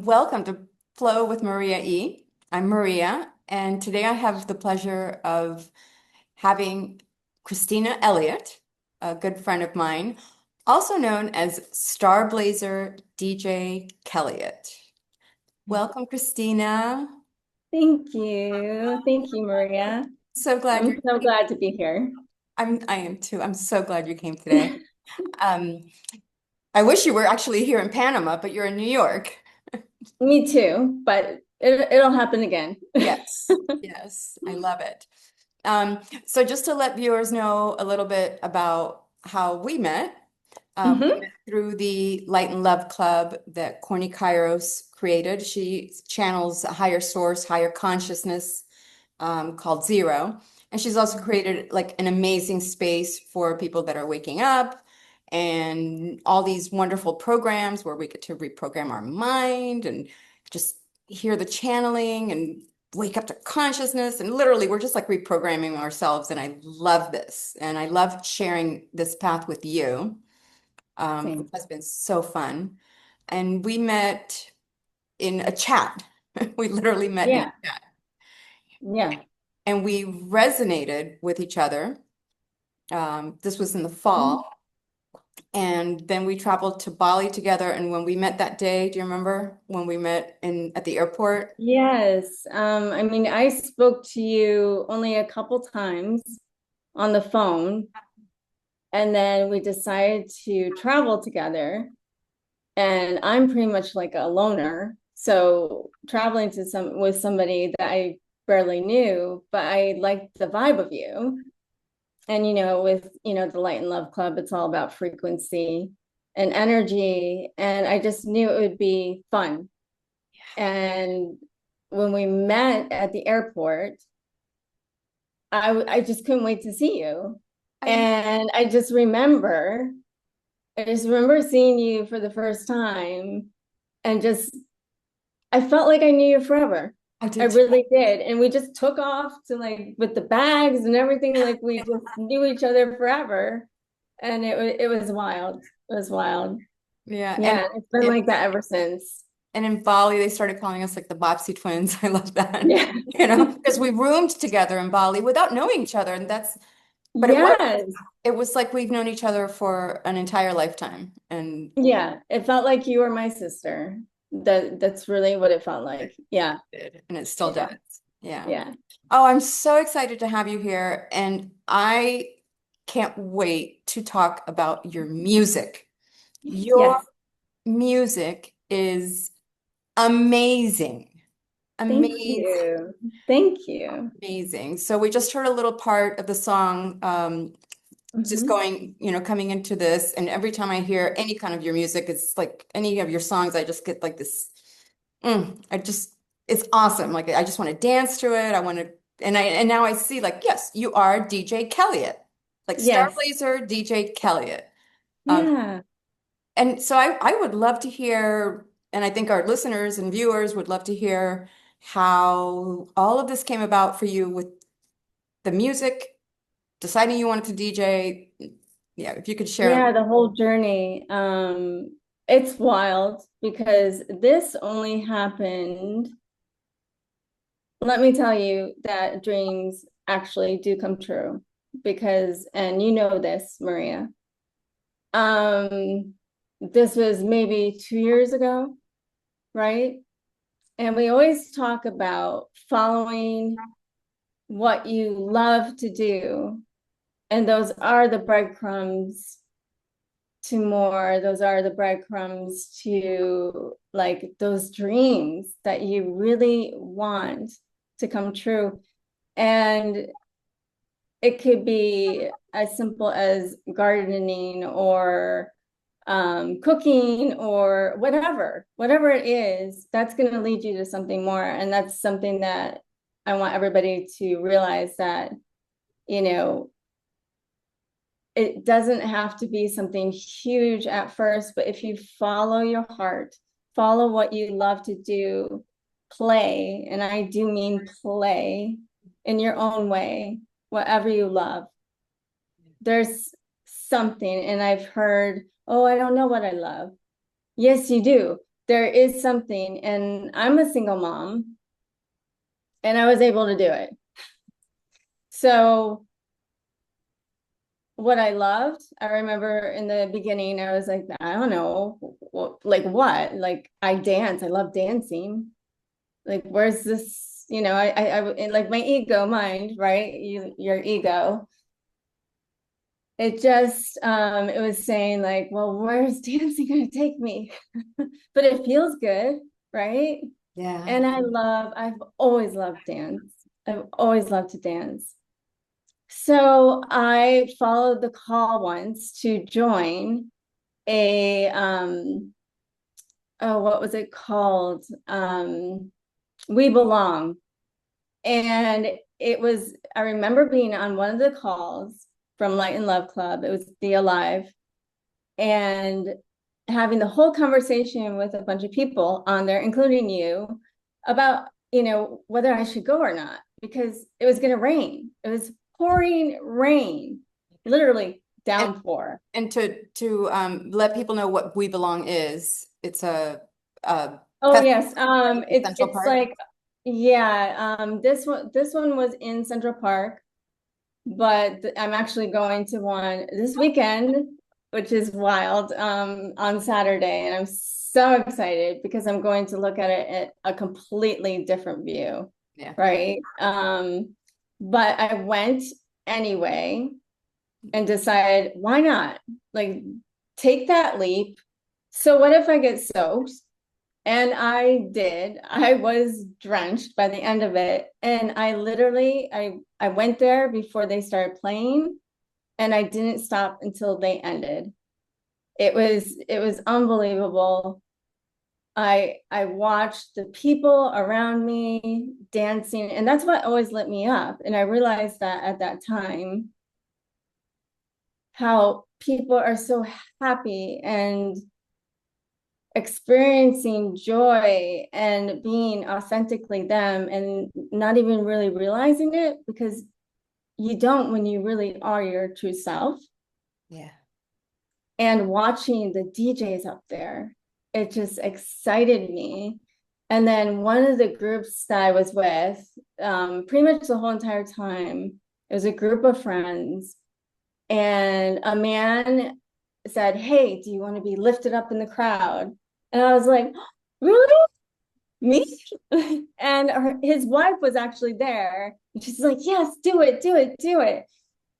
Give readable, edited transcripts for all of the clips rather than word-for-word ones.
Welcome to Flow with Maria E. I'm Maria, and today I have the pleasure of having Kristina Elliott, a good friend of mine, also known as Starblazer DJ Kelliott. Welcome, Kristina. Thank you. Thank you, Maria. So glad I'm you're so glad to be here. I am too. I'm so glad you came today. Um, I wish you were actually here in Panama, but you're in New York. Me too, but it'll happen again. Yes, yes, I love it. So just to let viewers know a little bit about how we Hmm. met through the Light and Love Club that Corny Kairos created. She channels a higher source, higher consciousness called Zero. And she's also created like an amazing space for people that are waking up and all these wonderful programs where we get to reprogram our mind and just hear the channeling and wake up to consciousness. And literally, we're just like reprogramming ourselves. And I love this. And I love sharing this path with you. It Same. has been so fun. And we met in a chat. We literally met in Yeah. a chat. Yeah. And we resonated with each other. This was in the fall. And then we traveled to Bali together. And when we met that day, do you remember when we met in at the airport? Yes. I mean, I spoke to you only a couple times on the phone, and then we decided to travel together. And I'm pretty much like a loner. So traveling to some with somebody that I barely knew, but I liked the vibe of you. And with the Light and Love Club, it's all about frequency and energy, and I just knew it would be fun. And when we met at the airport, I just couldn't wait to see you. I, And I just remember seeing you for the first time, and just I felt like I knew you forever. I I did too. really did. And we just took off to, like, with the bags and everything, like we just knew each other forever. And it was wild. It was wild. Yeah. Yeah, it's been like that ever since. And in Bali, they started calling us like the Bopsy twins. I love that. Yeah. Because we roomed together in Bali without knowing each other. But Yes. it was like we've known each other for an entire lifetime. And Yeah. It felt like you were my sister. That's really what it felt like. Yeah. it still Yeah. does. Yeah. Yeah. Oh, I'm so excited to have you here. And I can't wait to talk about your music. Your Yes. music is amazing. Thank Amazing. you. Thank you. Amazing. So we just heard a little part of the song, just Hmm. going, coming into this. And every time I hear any kind of your music, it's like any of your songs, I just get like this, it's awesome. Like I just want to dance to it. I want to, and now I see like, yes, you are DJ Kelliott, like Yes. Starblazer DJ Kelliott. Um, Yeah. and so I would love to hear, and I think our listeners and viewers would love to hear how all of this came about for you with the music, deciding you wanted to DJ. Yeah, if you could share. Yeah, the whole journey. It's wild because this only happened. Let me tell you that dreams actually do come true because, and you know this, Maria. Um, this was maybe 2 years ago, right? And we always talk about following what you love to do. And those are the breadcrumbs to more. Those are the breadcrumbs to, like, those dreams that you really want to come true. And it could be as simple as gardening or cooking or whatever it is, that's going to lead you to something more. And that's something that I want everybody to realize, that, you know, it doesn't have to be something huge at first, but if you follow your heart, follow what you love to do, play, and I do mean play in your own way, whatever you love. There's something, and I've heard, oh, I don't know what I love. Yes, you do. there is something, and I'm a single mom, and I was able to do it. So what I loved, I remember in the beginning, I was like, I don't know, like what? Like I dance, I love dancing. Like, where's this? Like my ego mind, right? Your ego. It just, it was saying like, well, where's dancing going to take me? But it feels good, right? Yeah. And I've always loved dance. I've always loved to dance. So I followed the call once to join a oh, what was it called? We Belong. And I remember being on one of the calls from Light and Love Club. It was Be Alive, and having the whole conversation with a bunch of people on there, including you, about, whether I should go or not, because it was going to rain. It was pouring rain, literally And downpour. and to let people know what We Belong is, it's a Oh festival yes, in Central it's Park. like, yeah, this one was in Central Park, but I'm actually going to one this weekend, which is wild, on Saturday, and I'm so excited because I'm going to look at it at a completely different view, Yeah. right? But I went anyway and decided, why not? Like, take that leap. So what if I get soaked? And I did. I was drenched by the end of it. And I went there before they started playing, and I didn't stop until they ended. It was unbelievable. I watched the people around me dancing, and that's what always lit me up. And I realized that at that time, how people are so happy and experiencing joy and being authentically them, and not even really realizing it, because you don't when you really are your true self. Yeah. And watching the DJs up there, it just excited me. And then one of the groups that I was with, pretty much the whole entire time, it was a group of friends, and a man said, "Hey, do you want to be lifted up in the crowd?" And I was like, "Really? Me?" And his wife was actually there. And she's like, "Yes, do it, do it, do it."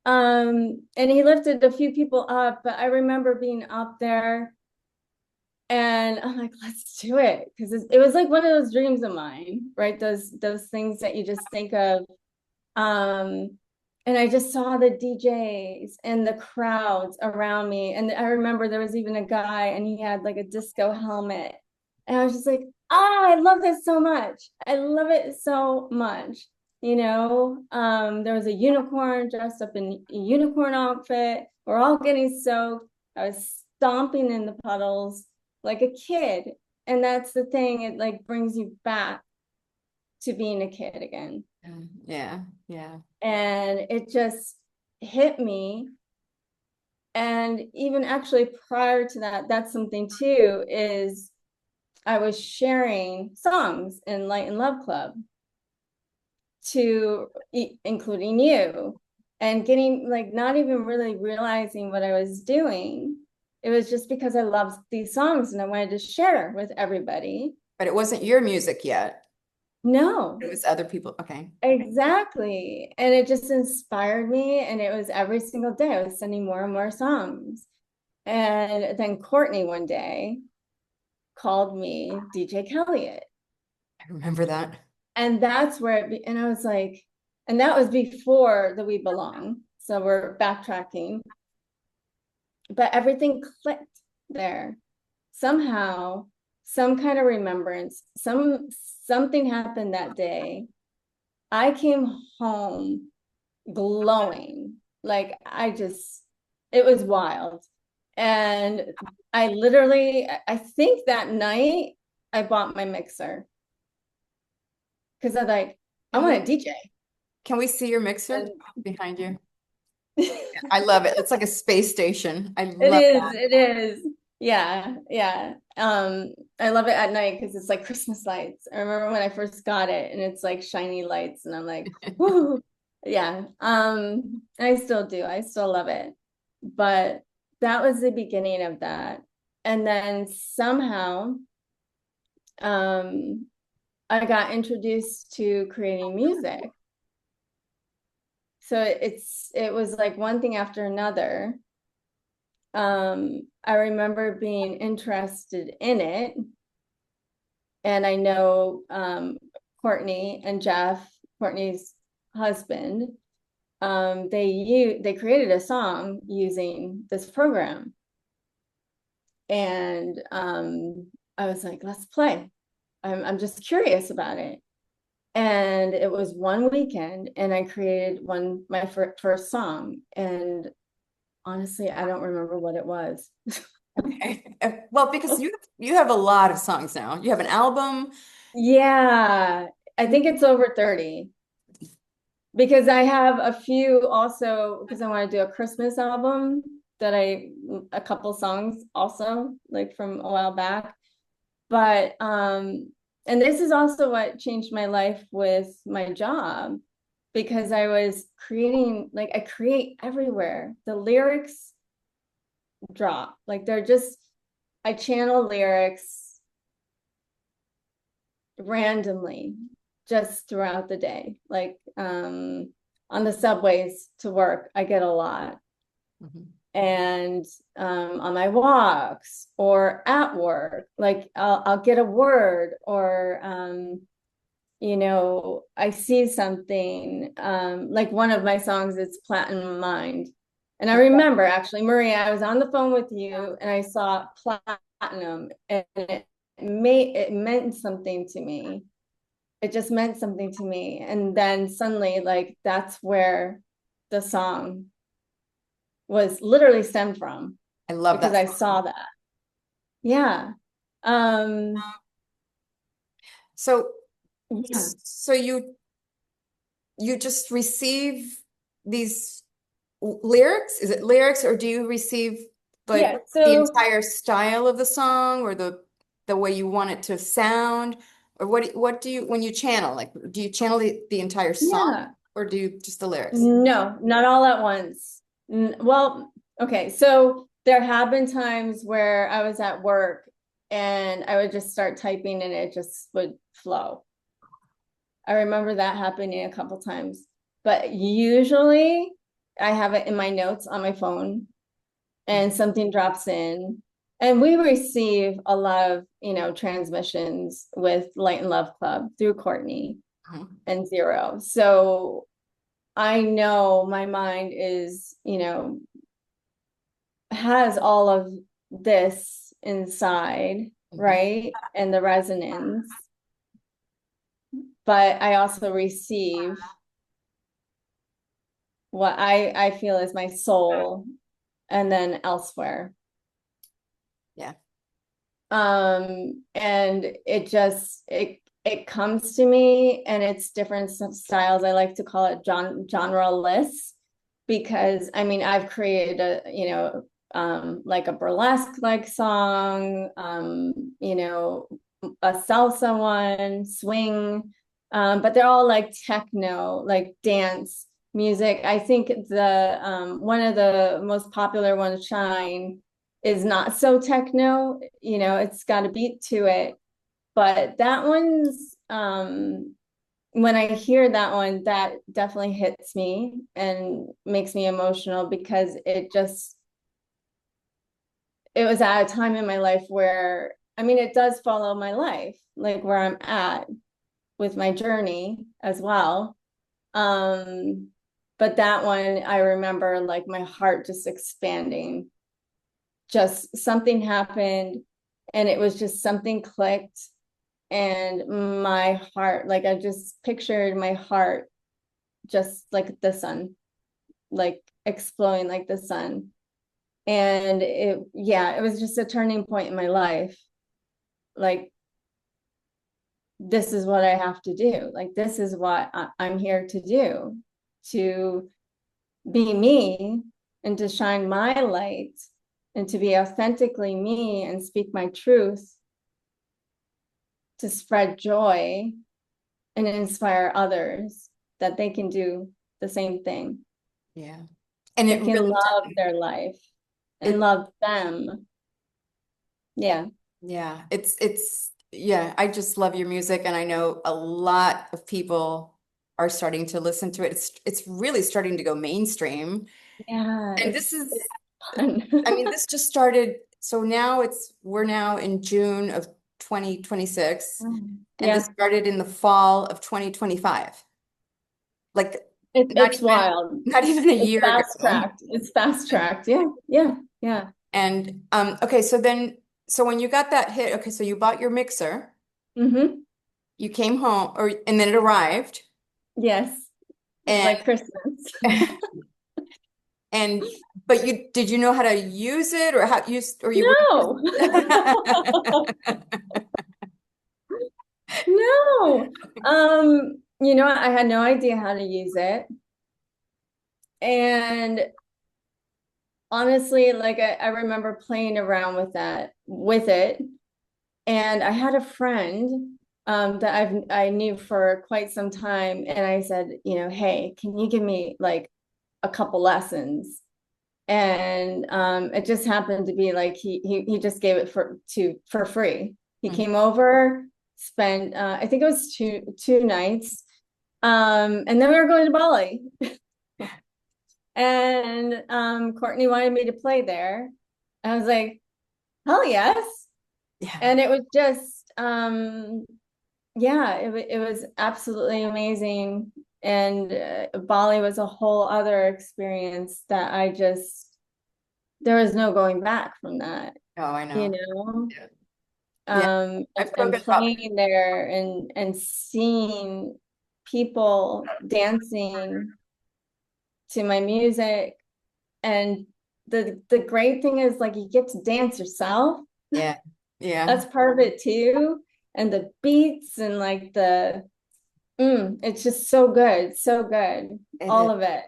And he lifted a few people up, but I remember being up there and I'm like, let's do it. Because it was like one of those dreams of mine, right? Those things that you just think of. Um, and I just saw the DJs and the crowds around me. And I remember there was even a guy, and he had like a disco helmet. And I was just like, I love this so much. I love it so much. There was a unicorn dressed up in a unicorn outfit. We're all getting soaked. I was stomping in the puddles like a kid. And that's the thing, it like brings you back to being a kid again. Yeah. Yeah. And it just hit me. And even actually prior to that, that's something too, is I was sharing songs in Light and Love Club to including you, and getting like not even really realizing what I was doing. It was just because I loved these songs and I wanted to share with everybody. But it wasn't your music yet. No, It was other people. Okay. exactly. And it just inspired me. And it was every single day I was sending more and more songs. And then Courtney one day called me DjKelliott. I remember that. And that's where and I was like, and that was before the We Belong. So we're backtracking. But everything clicked there. Somehow, some kind of remembrance, something happened that day. I came home glowing. Like it was wild. And I think that night I bought my mixer, because I like, I Can want we a DJ. can we see your mixer And behind you? I love it. It's like a space station. I it love is, that. it is. Yeah, yeah. I love it at night because it's like Christmas lights. I remember when I first got it and it's like shiny lights and I'm like, whoo, yeah. I still do. I still love it. But that was the beginning of that. And then somehow um I got introduced to creating music. So it was like one thing after another. I remember being interested in it. And I know Courtney and Jeff, Courtney's husband, they created a song using this program. And I was like, let's play. I'm just curious about it. And it was one weekend and I created my first song. And honestly, I don't remember what it was. Okay. Well, because you have a lot of songs now. You have an album. Yeah, I think it's over 30 because I have a few also because I want to do a Christmas album a couple songs also like from a while back. But and this is also what changed my life with my job because I was creating, like I create everywhere. The lyrics drop, like I channel lyrics randomly just throughout the day. Like on the subways to work, I get a lot. Mhm. And on my walks or at work, like I'll get a word or I see something like one of my songs, it's Platinum Mind. And I remember actually, Maria, I was on the phone with you and I saw platinum and it meant something to me. It just meant something to me. And then suddenly, like, that's where the song was literally stemmed from I love because that I song. saw that. Yeah. Um, So, yeah. so you just receive these lyrics? Is it lyrics, or do you receive like Yeah. the So entire style of the song, or the way you want it to sound, or what do you when you channel? Like, do you channel the entire song, yeah. or do you just the lyrics? No, not all at once. Well, okay. So there have been times where I was at work and I would just start typing and it just would flow. I remember that happening a couple times, but usually I have it in my notes on my phone and something drops in. And we receive a lot of, transmissions with Light and Love Club through Courtney Mhm. and Zero. So I know my mind is, has all of this inside, Mhm. right? And the resonance. But I also receive what I feel is my soul and then elsewhere. Yeah. And it comes to me and it's different styles. I like to call it genre-less because I mean I've created like a burlesque like song, a salsa one, swing, but they're all like techno, like dance music. I think the one of the most popular ones, Shine, is not so techno, it's got a beat to it. But that one's when I hear that one, that definitely hits me and makes me emotional because it was at a time in my life where I mean it does follow my life, like where I'm at with my journey as well. Um, but that one I remember like my heart just expanding, just something happened and it was just something clicked and my heart, like I just pictured my heart just like the sun, like exploding like the sun. And it was just a turning point in my life. Like, this is what I have to do. Like, this is what I'm here to do, to be me and to shine my light and to be authentically me and speak my truth, to spread joy and inspire others that they can do the same thing. Yeah. And They it can really love does. their life and It, love them. Yeah. yeah, yeah, I just love your music, and I know a lot of people are starting to listen to it. It's really starting to go mainstream. Yeah, And it's this is, fun. I mean, this just started, so now we're now in June of 2026, and this Yeah, started in the fall of 2025. Like not it's even wild. not even a It's year fast ago. tracked. It's fast tracked. Yeah, yeah, yeah. And okay, so when you got that hit, okay, so you bought your mixer, Mm-hmm. you came home, and then it arrived, Yes, and like Christmas. and but did you know how to use it, or how you or you were No, no. I had no idea how to use it. And honestly, like I remember playing around with it. And I had a friend that I knew for quite some time. And I said, hey, can you give me like a couple lessons? And it just happened to be like he just gave it for free. He Mhm. came over, spent I think it was two nights. And then we were going to Bali. And Courtney wanted me to play there. I was like, hell yes. Yeah. And it was just yeah, it was absolutely amazing. And Bali was a whole other experience that there was no going back from that, Oh, I you know. know. Yeah. Yeah. I've And spoken about, playing there and seeing people dancing to my music. And the great thing is like you get to dance yourself. yeah. Yeah. That's part of it too. And the beats and like it's just so good, so good. All It of it.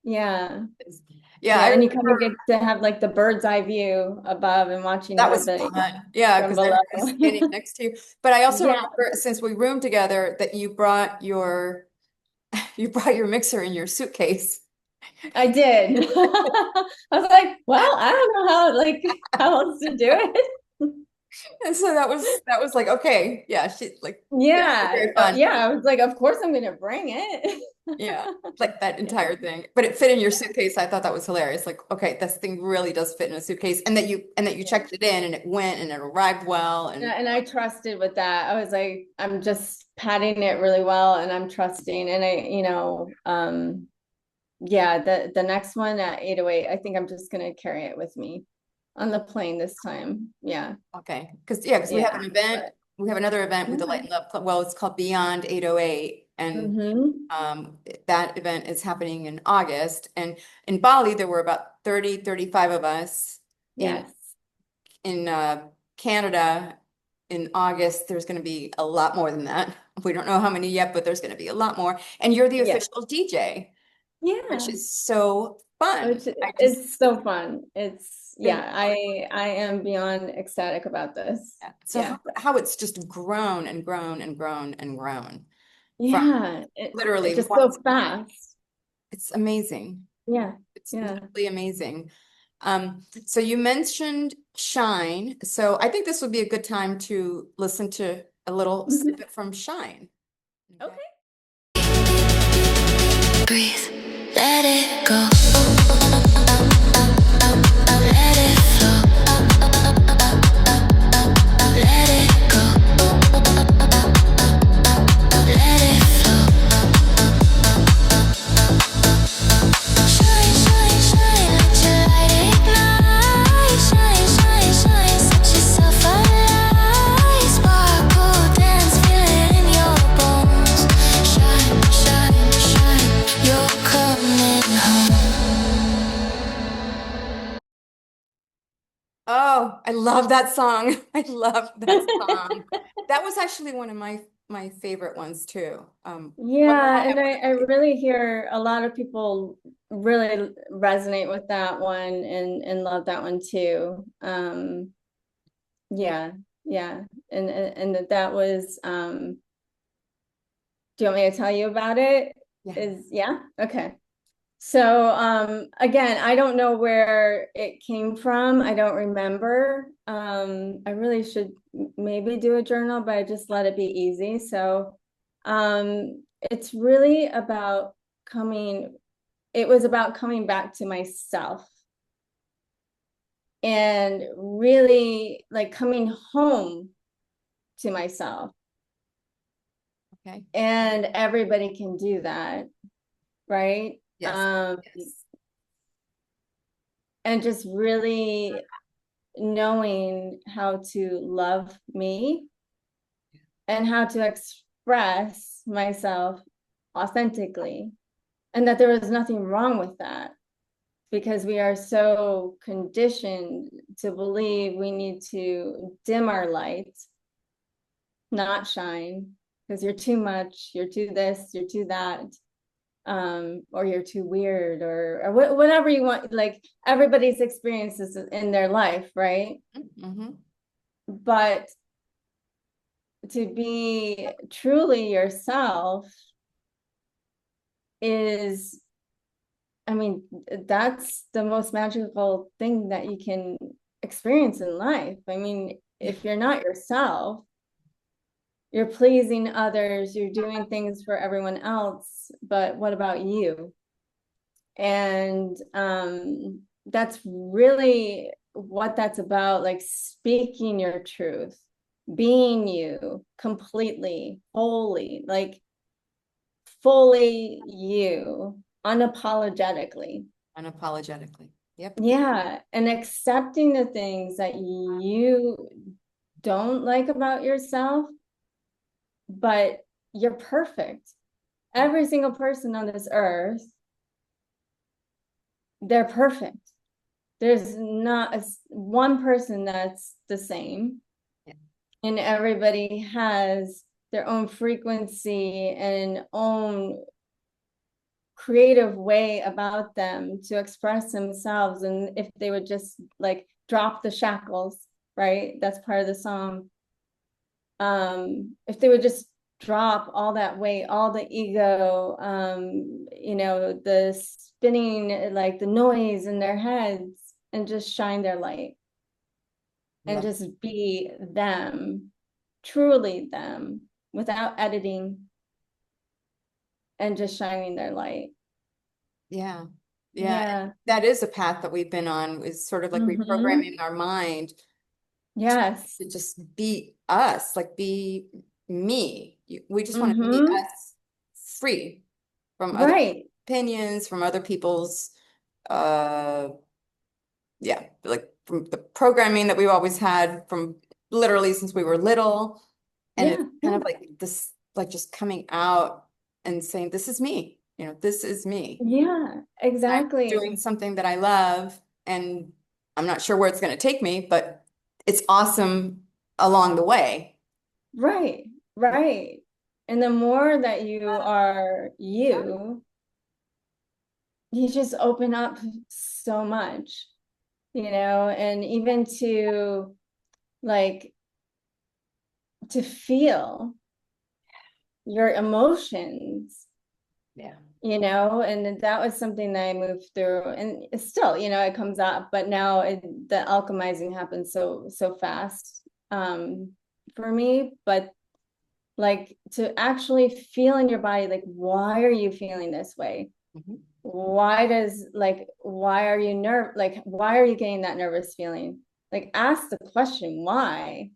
Yeah. is. Yeah, I Yeah. And you kind of remember get to have like the bird's eye view above and watching that was everybody fun. Yeah, from because below. everybody's standing next to you. But I also Yeah, remember, since we roomed together, that you brought your you brought your mixer in your suitcase. I did. I was like, well, I don't know how else to do it. And so that was like, okay, yeah, yeah, Yeah. very fun. Yeah. I was like, of course I'm gonna bring it. Yeah, like that Yeah. entire thing. But it fit in your suitcase. I thought that was hilarious. Like, okay, this thing really does fit in a suitcase, and that you Yeah. checked it in, and it went, and it arrived well, Yeah, and and I trusted with that. I was like, I'm just patting it really well and I'm trusting. And yeah, the next one at 808, I think I'm just gonna carry it with me on the plane this time. Yeah. okay, because we have Yeah. an event, But we have another event with the yeah. Light and Love Club. Well, it's called Beyond 808, and Mm-hmm. that event is happening in August. And in Bali, there were about 35 of us. In Yes. Canada in August, there's going to be a lot more than that. We don't know how many yet, but there's going to be a lot more. And you're the Yeah. official DJ, which Yeah. is so fun. Which I just, it's so fun. It's and yeah, I am beyond ecstatic about this. yeah. So Yeah. how it's just grown and grown and grown and grown from Yeah. It literally just one. so fast. It's amazing. Yeah. It's Yeah. literally amazing. So you mentioned Shine. So I think this would be a good time to listen to a little Mhm. snippet from Shine. Okay. Okay. Breathe, let it go. Let it flow. Let it go. Let it flow. Shine, shine, shine, let your light ignite. Shine, shine, shine, set yourself alight. Sparkle, dance, feel it in your bones. Shine, shine, shine, you're coming home. Oh, I love that song. I love that song. That was actually one of my my favorite ones too. Yeah, and I really hear a lot of people really resonate with that one and love that one too. Yeah, yeah. And that was do you want me to tell you about it? Yeah. Okay. So again, I don't know where it came from. I don't remember. I really should maybe do a journal, but I just let it be easy. So it's really about it was about coming back to myself and really like coming home to myself. Okay. And everybody can do that, right? Yes. Yes. And just really knowing how to love me and how to express myself authentically, and that there was nothing wrong with that, because we are so conditioned to believe we need to dim our light, not shine, because you're too much, you're too this, you're too that, or you're too weird, or whatever you want. Like everybody's experiences in their life, right? Mm-hmm. But to be truly yourself is, I mean, that's the most magical thing that you can experience in life. I mean, if you're not yourself, you're pleasing others, you're doing things for everyone else, but what about you? And that's really what that's about, like speaking your truth, being you completely, wholly, like fully you, unapologetically. Unapologetically. Yep. Yeah, and accepting the things that you don't like about yourself, but you're perfect. Every single person on this earth, they're perfect. There's not one person that's the same. Yeah. And everybody has their own frequency and own creative way about them to express themselves. And if they would just like drop the shackles, right? That's part of the song. If they would just drop all that weight, all the ego, the spinning, like the noise in their heads, and just shine their light and Love. just be them, truly them, without editing, and just shining their light. Yeah. Yeah. Yeah. That is a path that we've been on, is sort of like reprogramming our mind Yes. to just be us, like be me. We just want to be Mm-hmm. us, free from other Right. opinions, from other people's, uh, yeah, like from the programming that we've always had from literally since we were little. And Yeah. it's kind of like this, like just coming out and saying, this is me, this is me. Yeah, I'm exactly. doing something that I love, and I'm not sure where it's going to take me, but it's awesome along the way. Right. Right. And the more that you are you just open up so much, and even like to feel your emotions, Yeah. and that was something that I moved through, and it's still, it comes up, but now the alchemizing happens so fast for me. But like to actually feel in your body, like, why are you feeling this way? Mhm. Why are you like, why are you getting that nervous feeling? Like, ask the question, why?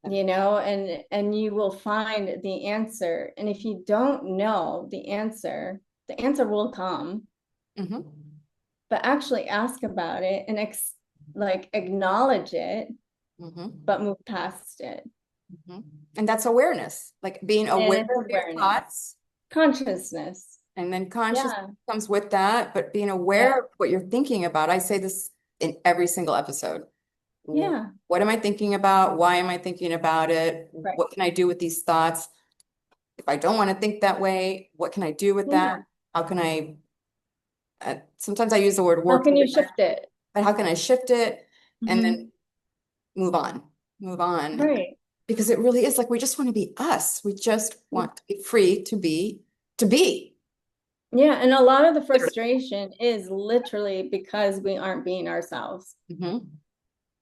And you will find the answer. And if you don't know the answer will come. Mhm. But actually ask about it and like acknowledge it, Mhm. but move past it. Mhm. And that's awareness, like being And aware it's of your awareness, thoughts, consciousness. and then consciousness Yeah. comes with that, but being Yeah. aware of what you're thinking about. I say this in every single episode. Yeah. What am I thinking about? Why am I thinking about it? Right. What can I do with these thoughts? If I don't want to think that way, what can I do with that? Yeah. How can I, sometimes I use the word How work, can you shift it? but how can I shift it and then Mhm. move on, move on? Right. Because it really is like we just want to be us. We just want to be free to be. Yeah, and a lot of the Literally. frustration is literally because we aren't being ourselves.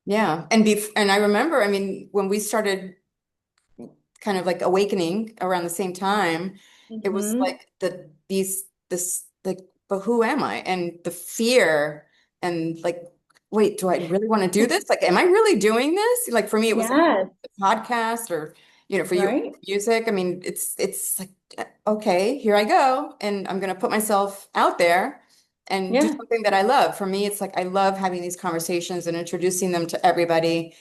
Yeah. And I remember, I mean, when we started kind of like awakening around the same time, it was Mhm. like this like, but who am I? And the fear and like, wait, do I really want to do this? Like, am I really doing this? Like for me, it was like Yes, a podcast or, for you, right? music. I mean, it's like, okay, here I go. And I'm going to put myself out there and do Yeah. something that I love. For me, it's like, I love having these conversations and introducing them to everybody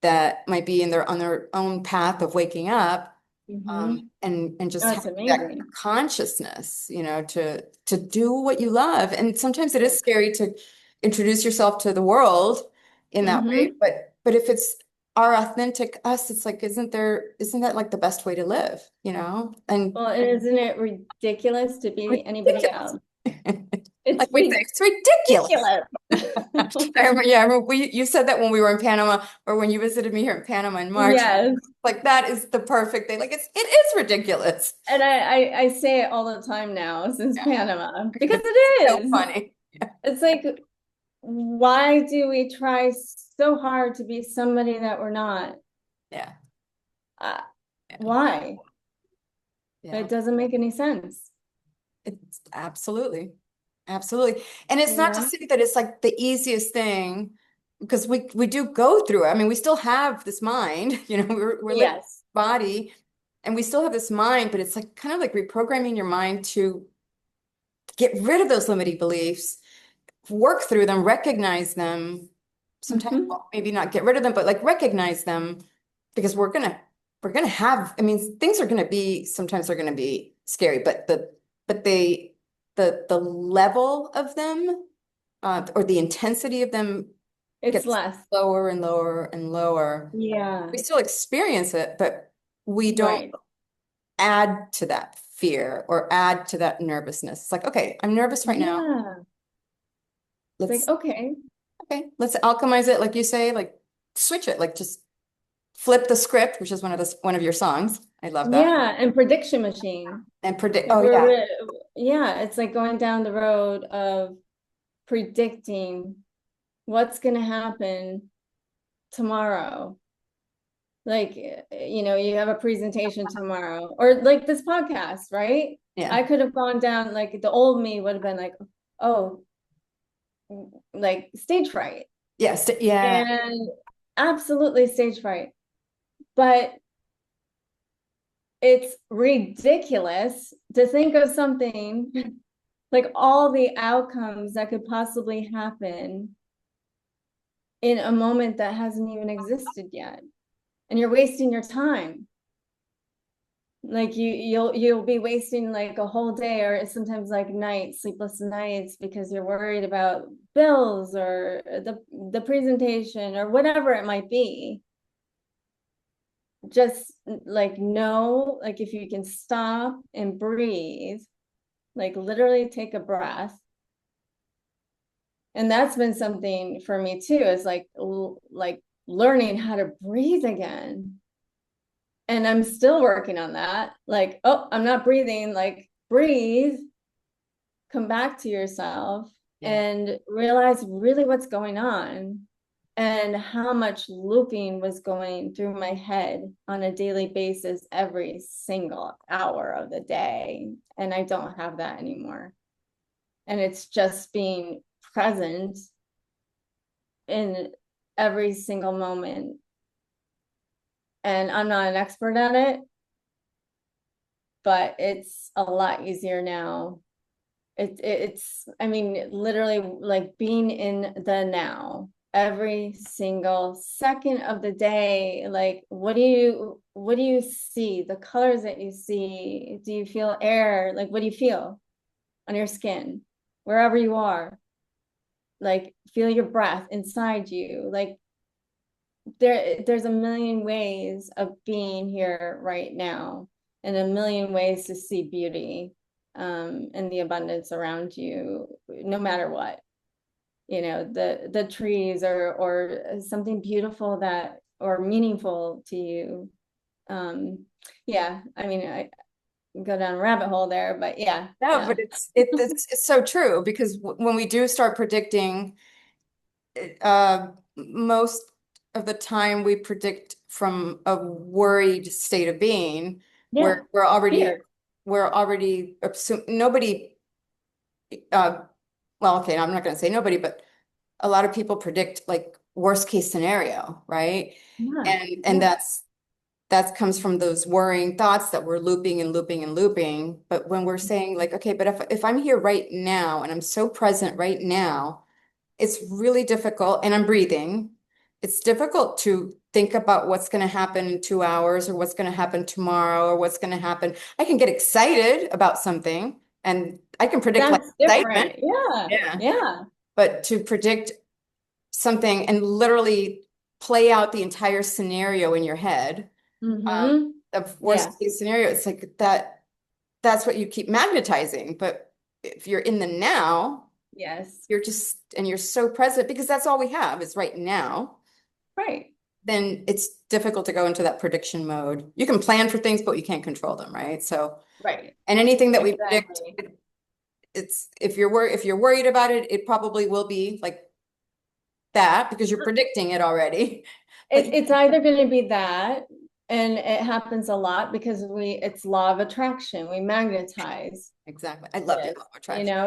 that might be on their own path of waking up, Mhm. and just Oh, it's having that amazing. consciousness, to do what you love. And sometimes it is scary to introduce yourself to the world in that way, Mhm. but if it's our authentic us, it's like, isn't that like the best way to live, And Well, and isn't it ridiculous to be anybody ridiculous. else? It's Like we say, it's ridiculous. ridiculous. Yeah, I remember you said that when we were in Panama, or when you visited me here in Panama in March. Yes. Like that is the perfect thing. Like it is ridiculous. And I say it all the time now since Yeah, Panama because it's it so is. funny. Yeah. It's like, why do we try so hard to be somebody that we're not? Yeah. Uh, Yeah. why? Yeah. It doesn't make any sense. It's absolutely. Absolutely. And it's You not to know? say that it's like the easiest thing, because we do go through it. I mean, we still have this mind, we're living in Yes. this body and we still have this mind, but it's like kind of like reprogramming your mind to get rid of those limiting beliefs, work through them, recognize them. Sometimes, Mhm. well, maybe not get rid of them, but like recognize them, because we're gonna have, I mean, things are gonna be, sometimes they're gonna be scary, but the level of them, or the intensity of them It's gets less. lower and lower and lower. Yeah. We still experience it, but we don't Right. add to that fear or add to that nervousness. It's like, okay, I'm nervous right now. Yeah. It's like, Let's okay. let's alchemize it, like you say, like switch it, like just flip the script, which is one of your songs. I love that. Yeah. And prediction machine. And predict. Like Oh yeah, yeah, it's like going down the road of predicting what's going to happen tomorrow. Like, you have a presentation tomorrow, or like this podcast, right? yeah, I could have gone down, like the old me would have been like, oh, like stage fright. yes, yeah, And absolutely stage fright. But it's ridiculous to think of something like all the outcomes that could possibly happen in a moment that hasn't even existed yet. And you're wasting your time. Like you'll be wasting like a whole day, or sometimes like nights, sleepless nights, because you're worried about bills or the presentation or whatever it might be. Just like know, like if you can stop and breathe, like literally take a breath. And that's been something for me too, is like learning how to breathe again. And I'm still working on that. Like, oh, I'm not breathing. Like, breathe, come back to yourself, yeah, and realize really what's going on and how much looping was going through my head on a daily basis every single hour of the day. And I don't have that anymore. And it's just being present in every single moment. And I'm not an expert at it, but it's a lot easier now. It's I mean, literally like being in the now every single second of the day. Like, what do you see? The colors that you see. Do you feel air? Like, what do you feel on your skin, wherever you are? Like, feel your breath inside you. Like, there's a million ways of being here right now, and a million ways to see beauty, and the abundance around you, no matter what. You know, the trees, or something beautiful that, or meaningful to you. Yeah, I mean, I go down a rabbit hole there, but yeah, No, yeah, but it's so true because when we do start predicting, most of the time we predict from a worried state of being yeah, where fear. we're already nobody, well, okay, I'm not going to say nobody, but a lot of people predict like worst case scenario, right? Yeah, And yeah, that comes from those worrying thoughts that we're looping and looping and looping. But when we're saying like, okay, but if I'm here right now and I'm so present right now, it's really difficult, and I'm breathing. It's difficult to think about what's going to happen in 2 hours or what's going to happen tomorrow or what's going to happen. I can get excited about something and I can predict like that's excitement. different. Yeah, Yeah. yeah. But to predict something and literally play out the entire scenario in your head, Mm-hmm. of Yeah, worst case scenario, it's like that's what you keep magnetizing. But if you're in the now, yes, you're so present because that's all we have is right now, right, then it's difficult to go into that prediction mode. You can plan for things, but you can't control them, right? So, right, and anything that we predict, exactly. it's if you're worried about it, it probably will be like that because you're predicting it already. But It's either going to be that, and it happens a lot because it's law of attraction. We magnetize exactly. I love the it, law of you attraction. know,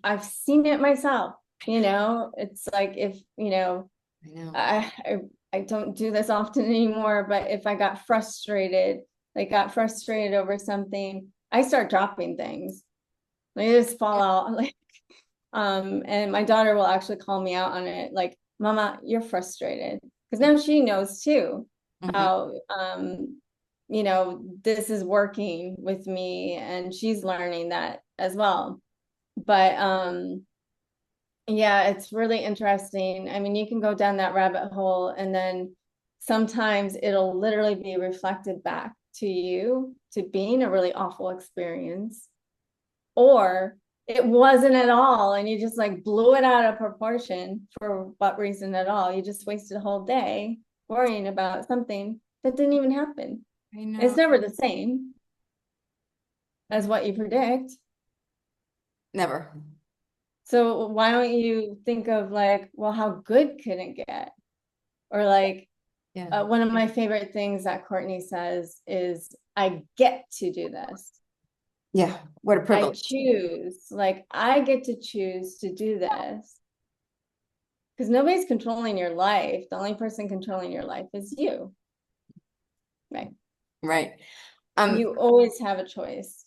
I've seen it myself, you know. It's like, if, you know, I know. I don't do this often anymore, but if I got frustrated over something, I start dropping things. They just fall out. Like, and my daughter will actually call me out on it, like, Mama, you're frustrated. Because now she knows too Mhm. how, you know, this is working with me, and she's learning that as well. But yeah, it's really interesting. I mean, you can go down that rabbit hole, and then sometimes it'll literally be reflected back to you, to being a really awful experience, or it wasn't at all, and you just like blew it out of proportion for what reason at all. You just wasted a whole day worrying about something that didn't even happen. I It's know. never the same as what you predict. Never. So why don't you think of like, well, how good could it get? Or like, Yeah. one of my favorite things that Courtney says is, I get to do this. Yeah. What a I privilege. choose, like, I get to choose to do this. Because nobody's controlling your life. The only person controlling your life is you. Right. Right. You always have a choice.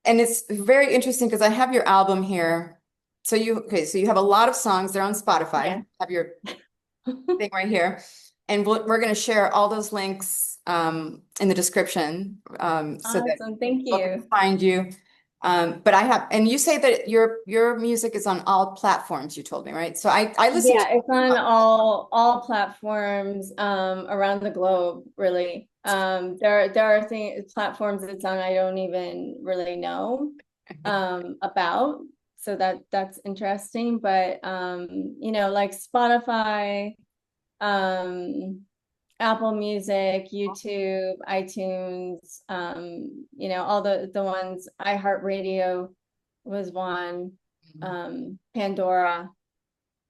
And it's very interesting because I have your album here. So so you have a lot of songs. They're on Yeah. Spotify. Have your thing right here. And we're going to share all those links in the description so that Awesome. Thank people can you. find you. But and you say that your music is on all platforms, you told me, right? So I listen to Yeah, it's on all platforms around the globe, really. There are platforms it's on I don't even really know about. So that's interesting. But you know, like Spotify, um Apple Music, YouTube, iTunes, you know, all the ones. iHeartRadio was one, Pandora.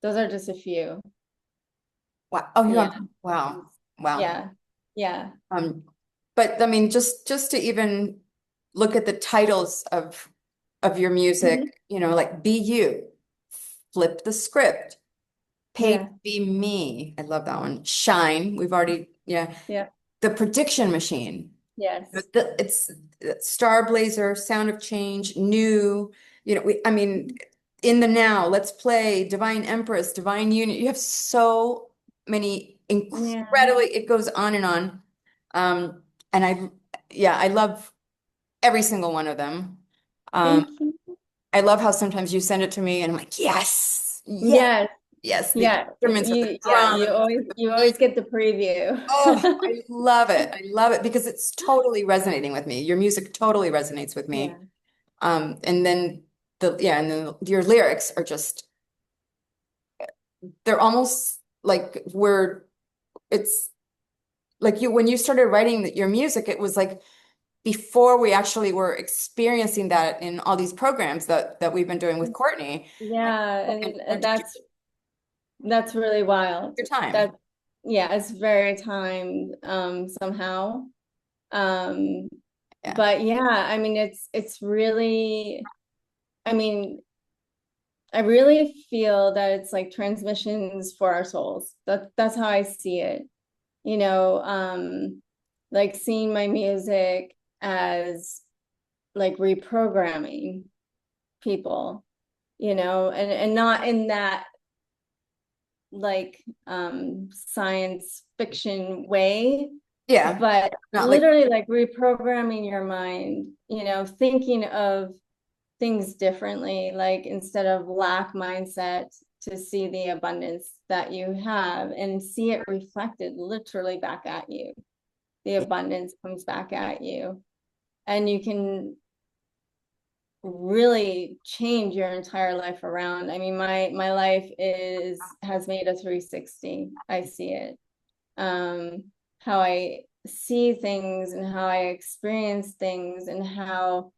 Those are just a few. wow. Oh, you're Yeah, on. Wow. Wow. yeah, yeah. Um, but I mean, just to even look at the titles of your Mhm. music, like Be You, Flip the Script, Pay to Yeah, Be Me. I love that one. Shine. We've already, yeah. yeah, The Prediction Machine. yes. It's Starblazer, Sound of Change, New. I mean, in the now, Let's Play, Divine Empress, Divine Union. You have so many Yeah. incredibly, it goes on and on. And yeah, I love every single one of them. Um, Thank you. I love how sometimes you send it to me and I'm like, yes, yes. Yes. Yes, the Yeah, instruments with the you always get the preview. Oh, I love it. I love it because it's totally resonating with me. Your music totally resonates with Yeah. me. And then and then your lyrics are just, they're almost like it's like when you started writing your music, it was like before we actually were experiencing that in all these programs that we've been doing with Courtney. Yeah, And and that's really wild. your time. That yeah, it's very timed somehow. Um Yeah. but yeah, I mean it's really I mean I really feel that it's like transmissions for our souls. That's how I see it. You know, like seeing my music as like reprogramming people, you know, and not in that like science fiction way, Yeah. but Not like, literally like reprogramming your mind, you know, thinking of things differently, like instead of lack mindset, to see the abundance that you have and see it reflected literally back at you. The abundance comes back at you, and you can really change your entire life around. I mean, my life has made a 360. I see it. How I see things and how I experience things and how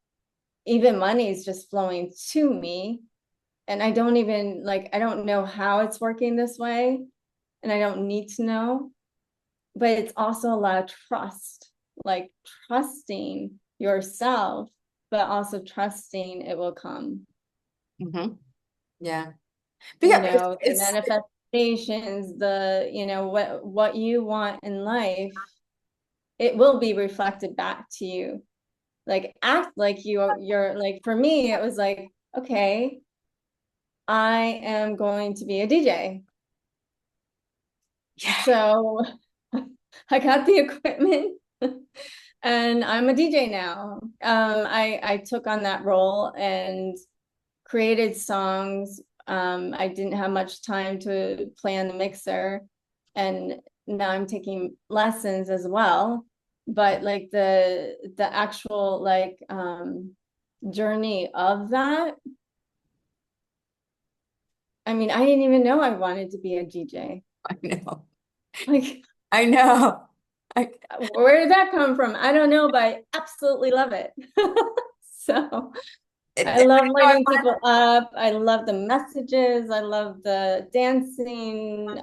even money is just flowing to me. And I don't even like, I don't know how it's working this way, and I don't need to know. But it's also a lot of trust, like trusting yourself, but also trusting it will come. mhm. Yeah. But You yeah, because know, the manifestations, the, you know, what you want in life, it will be reflected back to you. Like act like you're like, for me, it was like, okay, I am going to be a DJ. yeah. So I got the equipment and I'm a DJ now. I took on that role and created songs. I didn't have much time to play on the mixer, and now I'm taking lessons as well. But like the actual like journey of that, I mean, I didn't even know I wanted to be a DJ. I know. Like, I know. I, where did that come from? I don't know, but I absolutely love it. So I I love know I lighting wanted, people up. I love the messages. I love the dancing.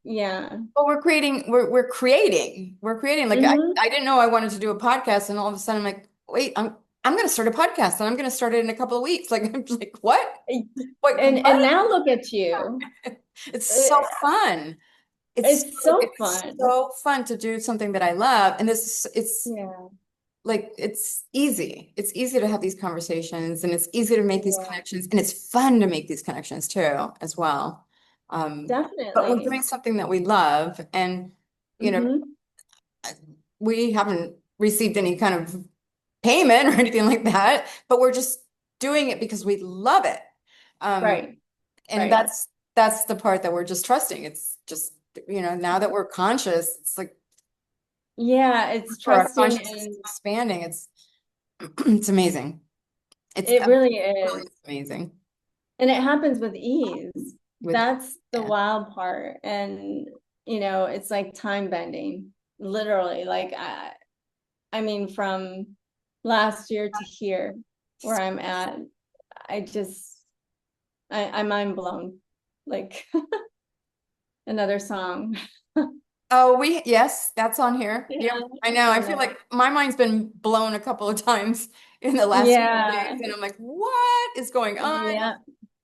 Yeah. well, we're creating. Like Hmm. I didn't know I wanted to do a podcast, and all of a sudden I'm like, wait, I'm going to start a podcast, and I'm going to start it in a couple of weeks. Like I'm like, what? And What? now look at you. It's Uh, so fun. It's so It's fun. so fun to do something that I love, and it's Yeah. like it's easy. It's easy to have these conversations, and it's easy to make these Yeah. connections, and it's fun to make these connections too, as well. But we're Definitely. doing something that we love, and you know, Hmm. we haven't received any kind of payment or anything like that, but we're just doing it because we love it. Um, Right. and Right. that's the part that we're just trusting. It's just, now that we're conscious, it's like, Yeah. It's or our trusting, consciousness is and expanding. It's it's amazing. It's it really absolutely is. amazing. And it happens with ease. With That's the Yeah. wild part. And, you know, it's like time bending, literally. Like, I mean, from last year to here, where I'm at, I just, I'm mind blown. Like, another song. Oh, yes, that's on here. Yeah, Yeah, I know. I I feel know. like my mind's been blown a couple of times in the last few Yeah, days, and I'm like, what is going on? yeah,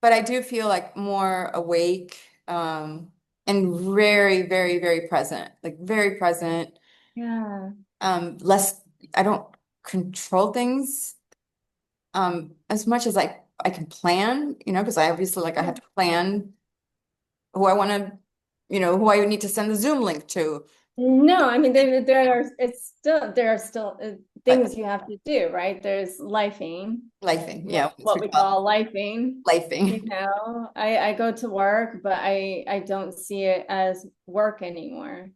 But I do feel like more awake, and very, very, very present, like very present. yeah, Less, I don't control things as much as I can plan, because I obviously like I have to plan who I want to, who I need to send the Zoom link to, No, I mean there are still things you have to do, right? There's lifing, Lifing, yeah, that's what what we we call call lifing. it. You Lifing. know, I go to work, but I don't see it as work anymore.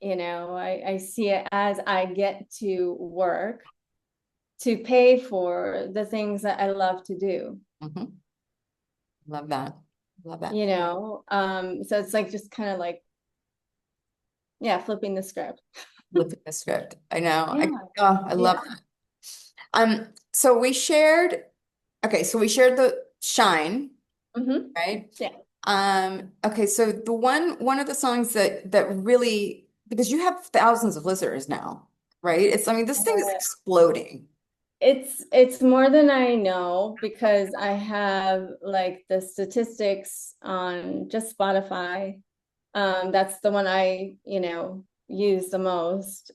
You know, I see it as I get to work to pay for the things that I love to do, Mhm. Love that. Love that. you know? So it's like just kind of like, yeah, flipping the script. Flipping the script. I know. Yeah, I love yeah. that. So we shared, okay, so we shared the shine, Hmm. right? Yeah. Okay, so one of the songs that really, because you have thousands of listeners now, right? I mean, this thing is exploding. It's more than I know because I have like the statistics on just Spotify. That's the one I, use the most.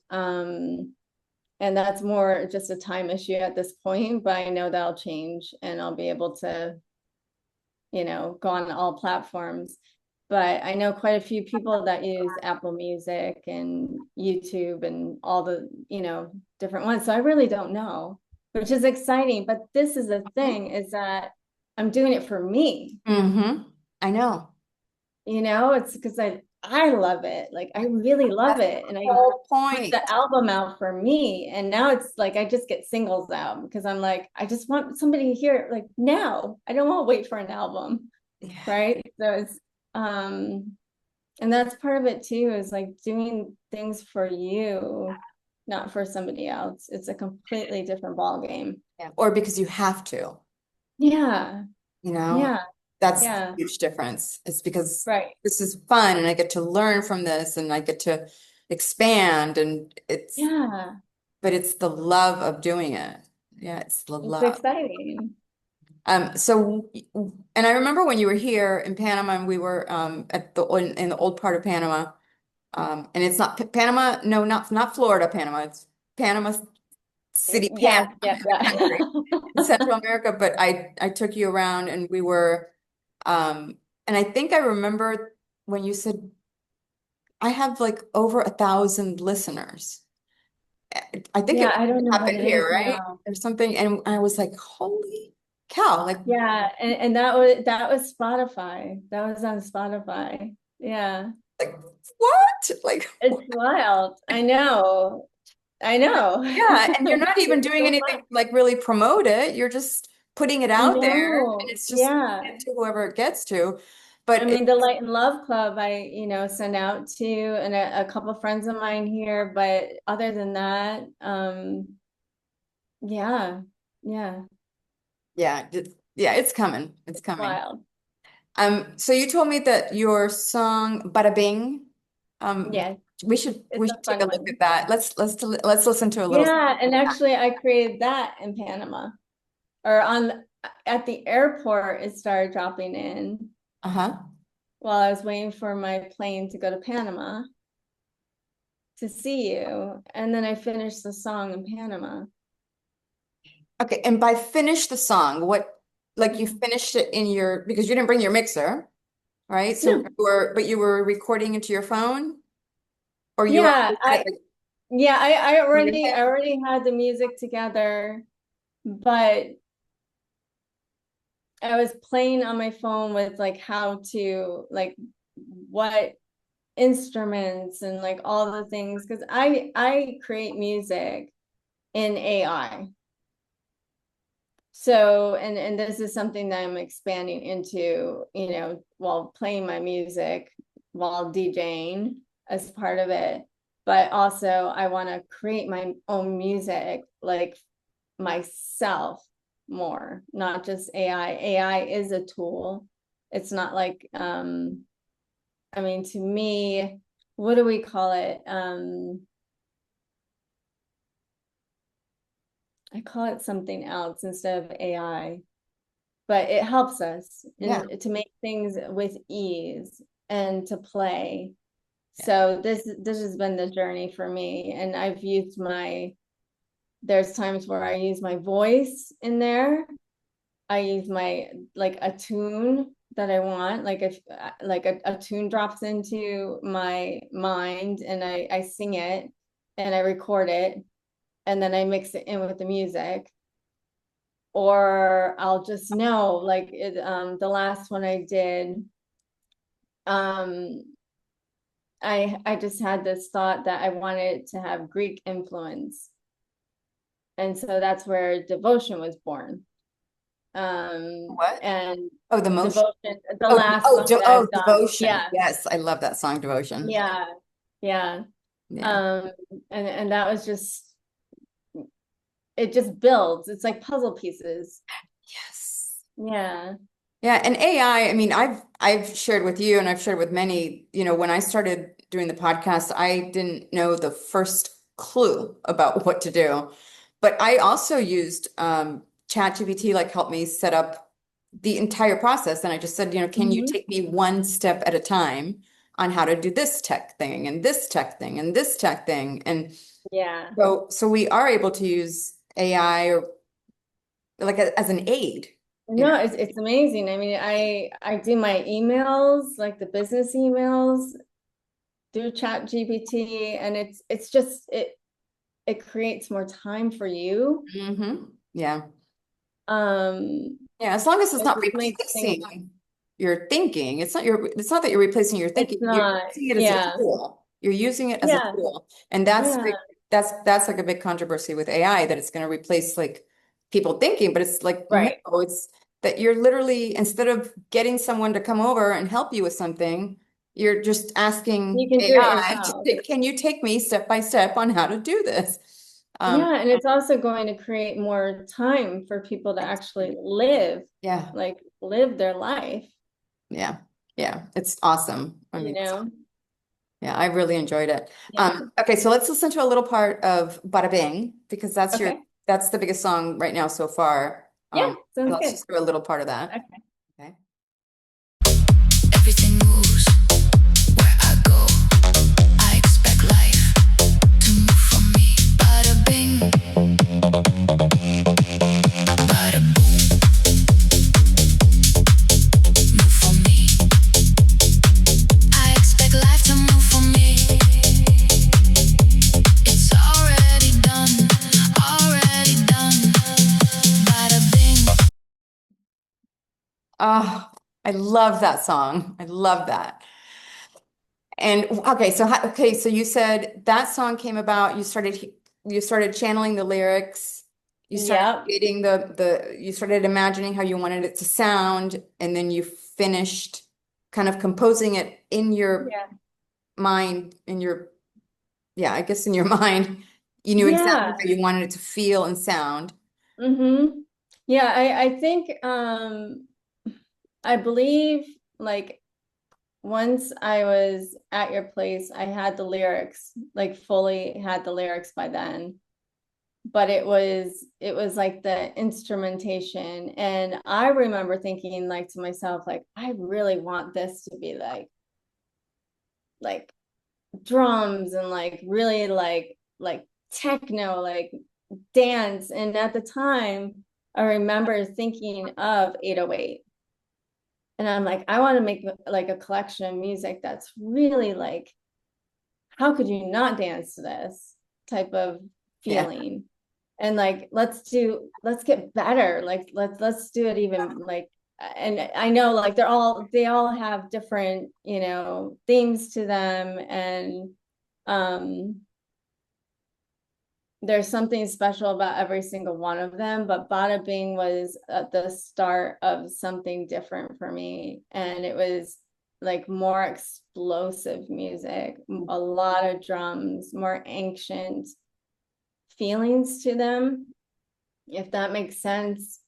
And that's more just a time issue at this point, but I know that'll change and I'll be able to, go on all platforms. But I know quite a few people that use Apple Music and YouTube and all the, different ones. So I really don't know, which is exciting. But this is the thing is that I'm doing it for me. Mm-hmm. I know. It's because I love it. Like I really love That's it. And I the whole put point. the album out for me. And now it's like I just get singles out because I'm like, I just want somebody to hear it like now. I don't want to wait for an album. Yeah. Right. So it's and that's part of it too, is like doing things for you, not for somebody else. It's a completely different ball game. Yeah. Or because you have to, Yeah. you know, Yeah. that's the Yeah. huge difference. It's because Right. this is fun and I get to learn from this and I get to expand and Yeah. but it's the love of doing it. Yeah, it's the It's love. exciting. So, and I remember when you were here in Panama and we were in the old part of Panama. And it's not Panama, no, not Florida, Panama. It's Panama City, Yeah. Panama, Yeah. the country in Yeah. Central America. But I took you around and we were, and I think I remember when you said, I have like over 1,000 listeners. I think Yeah. it I don't know what happened it is here, right? now. Or something. And I was like, holy cow, like, Yeah. And that was Spotify. That was on Spotify. Yeah. like what? Like, It's wild. I know. I know. yeah, and you're not even It's doing so anything fun. like really promote it. You're just putting it I out there and know. it's just Yeah. get to whoever it gets to. I But mean, the Light and Love Club, send out to and a couple friends of mine here, but other than that, yeah, yeah, yeah, it's coming. It's it's coming. wild. So you told me that your song Bada Bing, um, Yeah, we it's a should take fun a look at one. that. Let's listen to a little. Yeah, and actually, I created that in Panama, or on at the airport. It started dropping in Uh-huh. while I was waiting for my plane to go to Panama to see you, and then I finished the song in Panama. Okay, and by finish the song, what like you finished it in your because you didn't bring your mixer, right? So No, but you were recording into your phone or you yeah, already had it like I in your already head? I already had the music together, but I was playing on my phone with like how to like what instruments and like all the things because I create music in AI. So and this is something that I'm expanding into, while playing my music, while DJing as part of it. But also I want to create my own music like myself more, not just AI. AI is a tool. It's not like I mean to me, what do we call it? I call it something else instead of AI, but it helps us Yeah. to make things with ease and to play. Yeah. So this has been the journey for me, and I've used there's times where I use my voice in there. I use my like a tune that I want. Like if like a tune drops into my mind and I sing it and I record it and then I mix it in with the music. Or I'll just know, like the last one I did, I just had this thought that I wanted to have Greek influence. And so that's where devotion was born. What? And Oh, the motion. devotion, the last song that I've done. Devotion. Yeah, Yes, I love that song, Devotion. yeah, yeah. Yeah. And that was just, it just builds. It's like puzzle pieces. Yes. Yeah. Yeah, and AI, I mean, I've shared with you and I've shared with many, when I started doing the podcast, I didn't know the first clue about what to do. But I also used ChatGPT, like help me set up the entire process. And I just said, can you Mhm. take me one step at a time on how to do this tech thing and this tech thing and this tech thing? And Yeah. so we are able to use AI or like as an aid. No, it's amazing. I mean, I do my emails, like the business emails through ChatGPT, and it's just it creates more time for you. Yeah. Um, Yeah, as long as it's it not just makes things, replacing your thinking. It's not that you're replacing your thinking. it's You're not, using it as a yeah, tool. You're using it as a yeah, tool. And that's yeah, like that's like a big controversy with AI that it's going to replace like people thinking, but it's like no, right. it's that you're literally instead of getting someone to come over and help you with something, you're just You asking can do it AI to yourself. can you take me step by step on how to do this? Um, Yeah, and it's also going to create more time for people to actually live, yeah, like live their life, yeah, yeah. It's awesome. I you mean, know? yeah, I really enjoyed it. Yeah. Okay, so let's listen to a little part of Bada Bing because Okay. that's the biggest song right now so far. Yeah, So sounds let's good. just do a little part of that. Okay. Okay. Everything moves where I go. I expect life to move for me. Bada bing, bada boom. Move for me. I expect life to move for me. It's already done, already done. Bada bing. Oh, I love that song. I love that. And okay, so you said that song came about, you started channeling the lyrics, you started Yep. creating you started imagining how you wanted it to sound, and then you finished kind of composing it in your Yeah. mind, yeah, I guess in your mind. You knew exactly Yeah. how you wanted it to feel and sound. Mm-hmm. Yeah, I think I believe like once I was at your place, I had the lyrics, like fully had the lyrics by then. But it was like the instrumentation. And I remember thinking like to myself, like, I really want this to be like drums and like really like techno, like dance. And at the time, I remember thinking of 808. And I'm like, I want to make like a collection of music that's really like, how could you not dance to this type of Yeah. feeling? And like, let's get better. Like, let's do it even like, and I know like they all have different, themes to them. And um there's something special about every single one of them, but Bada Bing was at the start of something different for me. And it was like more explosive music, a lot of drums, more ancient feelings to them, if that makes sense.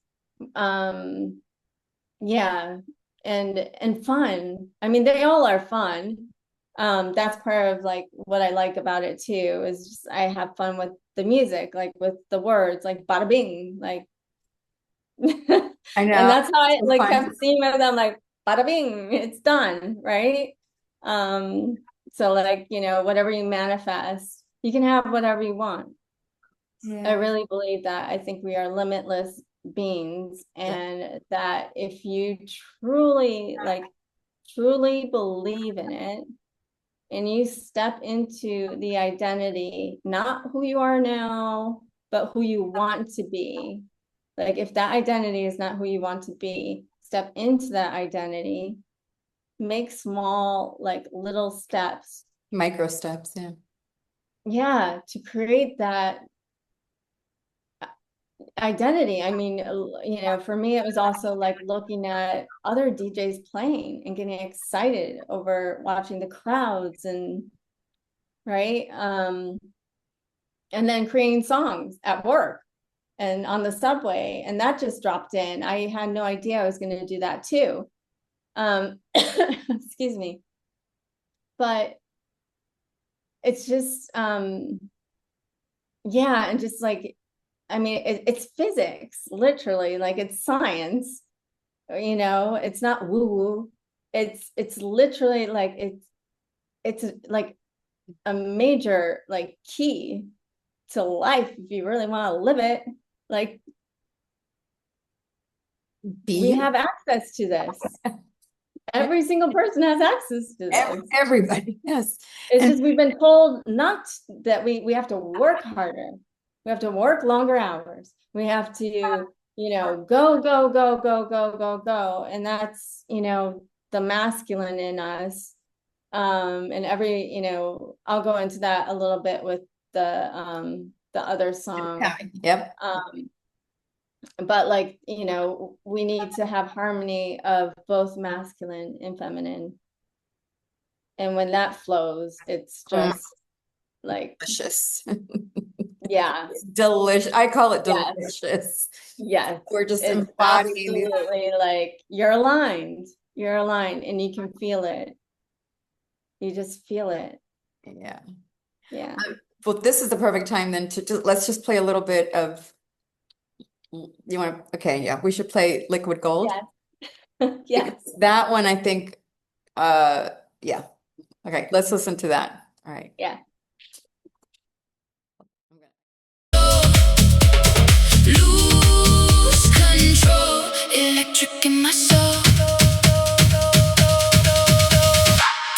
Yeah, and fun. I mean, they all are fun. That's part of like what I like about it too, is just I have fun with the music, like with the words, like bada bing, like I and know. that's how I So like fun. kept seeing with them, like bada bing, it's done, right? Um, so like, whatever you manifest, you can have whatever you want. I Yeah. really believe that. I think we are limitless beings, Yeah. and that if you truly believe in it, and you step into the identity, not who you are now, but who you want to be. Like if that identity is not who you want to be, step into that identity, make small, like little steps. Micro steps, yeah. Yeah, to create that identity. I mean, for me, it was also like looking at other DJs playing and getting excited over watching the crowds and right. And then creating songs at work and on the subway, and that just dropped in. I had no idea I was going to do that too. Excuse me. But it's just yeah, and just like, I mean, it's physics, literally, like it's science, it's not woo-woo. It's literally like it's like a major like key to life if you really want to live it. Like we have access to this. Every single person has access to this. Everybody, yes. It's just we've been told not that we have to work harder. We have to work longer hours. We have to, go, go, go, go, go, go, go. And that's, the masculine in us. And I'll go into that a little bit with the other song. Yep. But like, we need to have harmony of both masculine and feminine. And when that flows, it's just like delicious. Yeah. Delicious. I call it delicious. Yes. We're just it's embodying these. absolutely like you're aligned. You're aligned and you can feel it. You just feel it. Yeah. Yeah. Well, this is the perfect time then let's just play a little bit of, you want to, okay, yeah, we should play Liquid Gold. Yes. Yes. That one, I think, yeah. Okay, let's listen to that. All right. Yeah. Lose control, electric in my soul.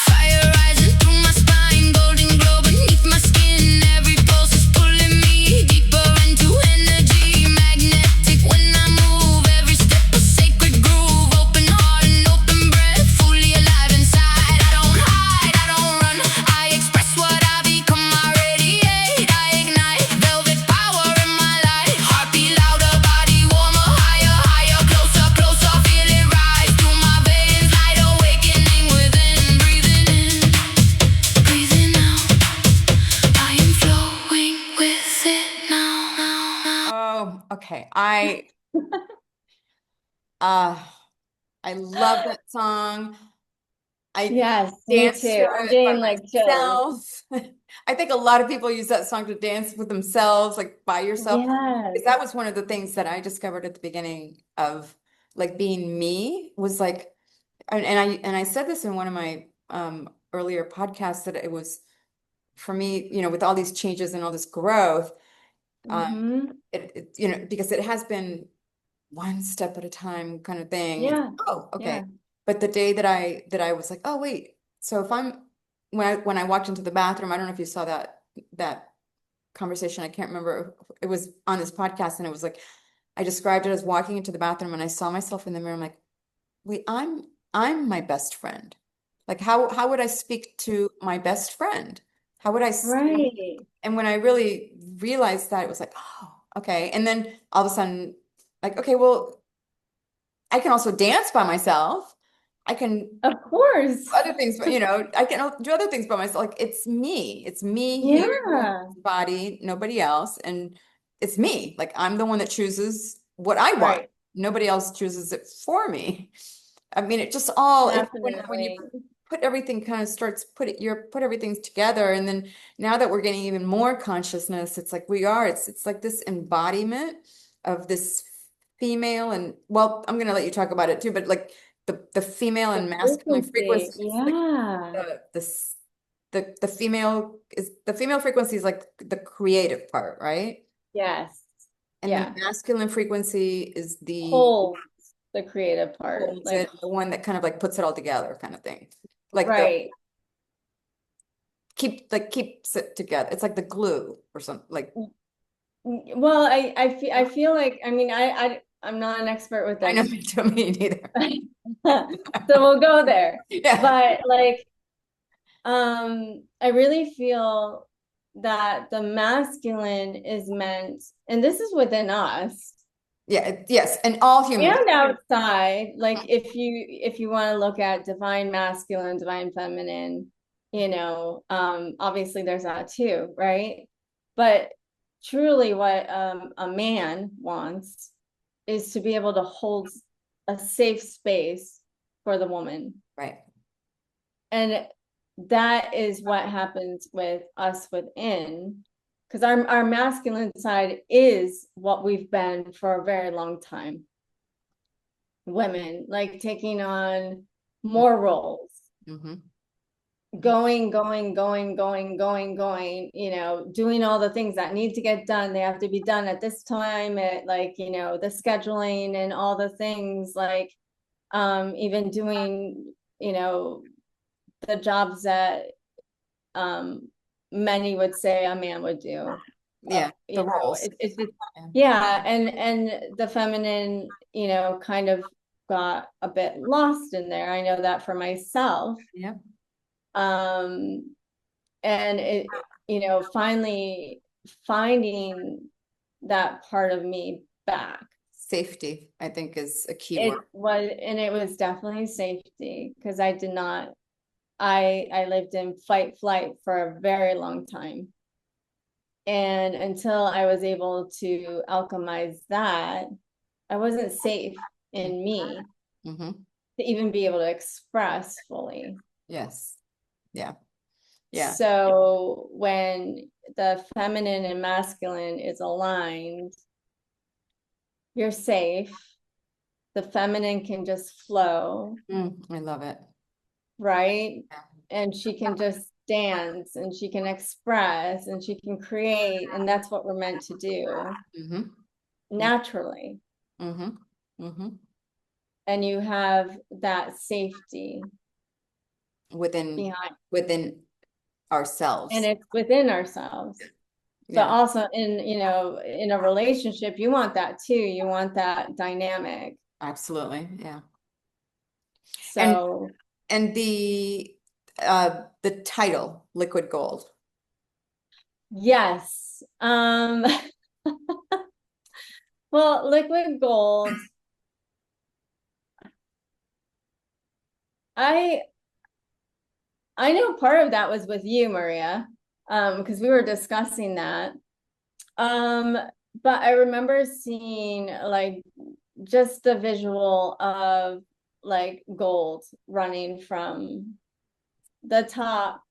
Fire rising through my spine, golden glow beneath my skin. Every pulse is pulling me deeper into energy. Magnetic when I move, every step a sacred groove. Open heart and open breath, fully alive inside. I don't hide, I don't run, I express what I become. I radiate, I ignite, velvet power in my light. Heartbeat louder, body warmer, higher, higher, closer, closer. Feel it rise through my veins, light awakening within. Breathing in, breathing out. I am flowing with it now. Oh, okay. I love that song. I Yes, me dance to too. I'm it getting by like chills. myself. I think a lot of people use that song to dance with themselves, like by yourself. Yes. Because that was one of the things that I discovered at the beginning of like being me was like, and I said this in one of my earlier podcasts that it was for me, with all these changes and all this growth, Mhm. because it has been one step at a time kind of thing. Yeah. Oh, okay. Yeah. But the day that I was like, oh wait, so if when I walked into the bathroom, I don't know if you saw that conversation. I can't remember. It was on this podcast, and it was like I described it as walking into the bathroom, and I saw myself in the mirror. I'm like, wait, I'm my best friend. Like how would I speak to my best friend? How would I? Right. And when I really realized that, it was like, oh, okay. And then all of a sudden, like, okay, well, I can also dance by myself. I can Of course. do other things, but I can do other things by myself. Like it's me here in Yeah. this body, nobody else. And it's me. Like I'm the one that chooses what I want. Right. Nobody else chooses it for me. I mean, it just all when you Definitely. put everything kind of starts put everything together, and then now that we're getting even more consciousness, it's like it's like this embodiment of this female, and well, I'm gonna let you talk about it too, but like the female and masculine frequency, Yeah. the female frequency is like the creative part, right? Yes. And Yeah. the masculine frequency is the Holds the creative part. holds Like, it, the one that kind of like puts it all together kind of thing. Like the right. keeps it together. It's like the glue or something like Well, I feel like, I mean, I'm not an expert with I know this. to me neither. So we'll go there. Yeah. But like, I really feel that the masculine is meant, and this is within us Yeah, yes, and all humans. and outside. Like if you want to look at divine masculine, divine feminine, you know, obviously there's that too, right? But truly what a man wants is to be able to hold a safe space for the woman. Right. And that is what happens with us within, because our masculine side is what we've been for a very long time. Women, like taking on more roles, Mm-hmm. going, you know, doing all the things that need to get done. They have to be done at this time, at like, you know, the scheduling and all the things, like even doing, you know, the jobs that many would say a man would do. Yeah, You the know, roles. it's just, Yeah. yeah, and the feminine, you know, kind of got a bit lost in there. I know that for myself. Yeah. And it, you know, finally finding that part of me back. Safety, I think, is a key It word. was, and it was definitely safety, because I did not, I lived in fight flight for a very long time. And until I was able to alchemize that, I wasn't safe in me Mm-hmm. to even be able to express fully. Yes. Yeah. Yeah. So when the feminine and masculine is aligned, you're safe. The feminine can just flow, I love it. right? Yeah. And she can just dance and she can express and she can create. And that's what we're meant to do Mm-hmm. naturally. Mm-hmm. Mm-hmm. And you have that safety Within behind, ourselves. and it's within ourselves. But Yeah. also in, you know, in a relationship, you want that too. You want that dynamic. Absolutely. Yeah. So And the title, Liquid Gold. yes. Well, liquid gold, I know part of that was with you, Maria, because we were discussing that. But I remember seeing like just the visual of like gold running from the top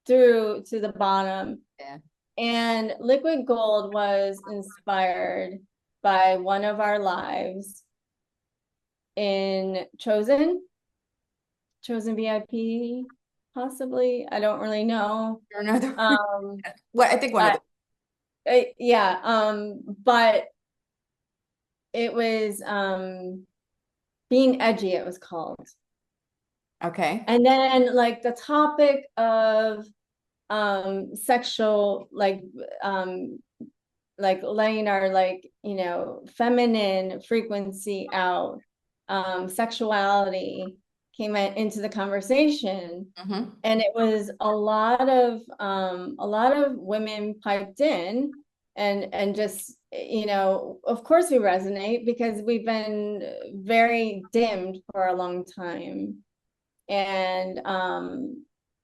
through to the bottom. Yeah. And liquid gold was inspired by one of our lives in Chosen VIP, possibly. I don't really know. Or another. Um, Well, I think one of the yeah, but it was Being Edgy, it was called. okay. And then like the topic of sexual, like letting our, like, you know, feminine frequency out, sexuality came into the conversation. Mm-hmm. And it was a lot of women piped in and just, you know, of course we resonate because we've been very dimmed for a long time. And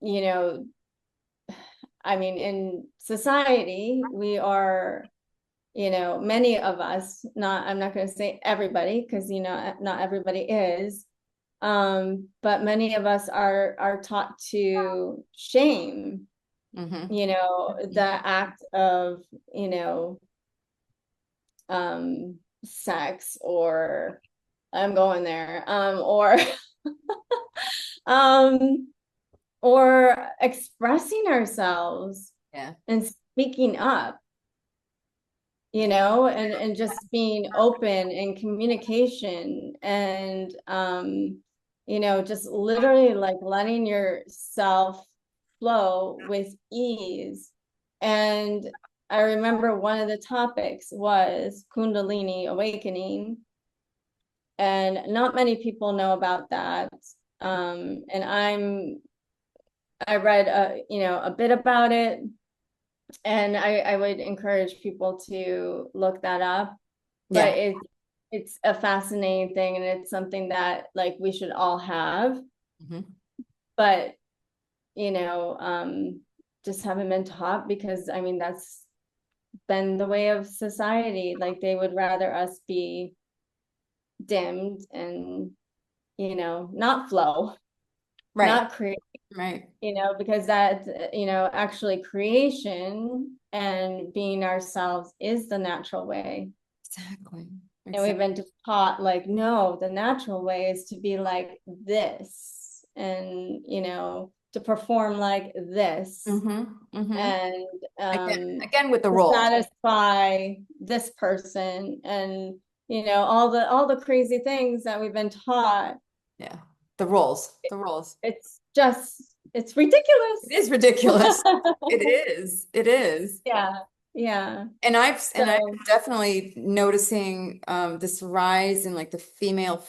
you know, I mean, in society, we are, you know, many of us, I'm not going to say everybody, because, you know, not everybody is, but many of us are taught to shame, Mm-hmm. you know, the act of, you know, sex, or I'm going there, um, or expressing ourselves Yeah. and speaking up. you know, and just being open and communication and you know, just literally like letting yourself flow with ease. And I remember one of the topics was Kundalini awakening, and not many people know about that. And I read you know, a bit about it, and I would encourage people to look that up. But Yeah. it's a fascinating thing, and it's something that like we should all have, Mhm. but you know, just haven't been taught, because I mean that's been the way of society. Like they would rather us be dimmed and, you know, not flow, Right. not create, Right. you know, because that, you know, actually creation and being ourselves is the natural way. Exactly. And we've Exactly. been taught like, no, the natural way is to be like this, and, you know, to perform like this, Mm-hmm. and Again with the to roles. satisfy this person, and, you know, all the crazy things that we've been taught. Yeah. The roles. The roles. It's just, it's ridiculous. It is ridiculous. It is. It is. Yeah, yeah. And I've So, definitely noticing this rise in like the female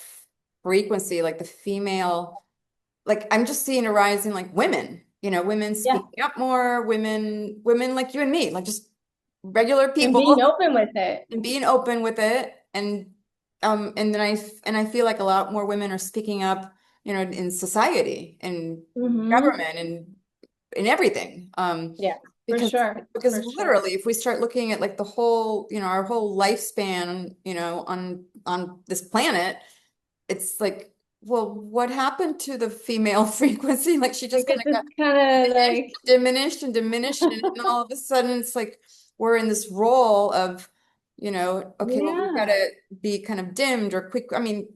frequency, like the female, like I'm just seeing a rise in like women, women yeah, speaking up more, women like you and me, like just regular and people being open with it. and being open with it. And then I feel like a lot more women are speaking up, in society and Hmm. government and in everything. Yeah, for Because sure, because for sure. literally, if we start looking at like the whole, our whole lifespan, on this planet, it's like, well, what happened to the female frequency? Like she just Like kind it's of got just kind of like, diminished, and then all of a sudden it's like we're in this role of, okay, well, we've got yeah. to be kind of dimmed or quick. I mean,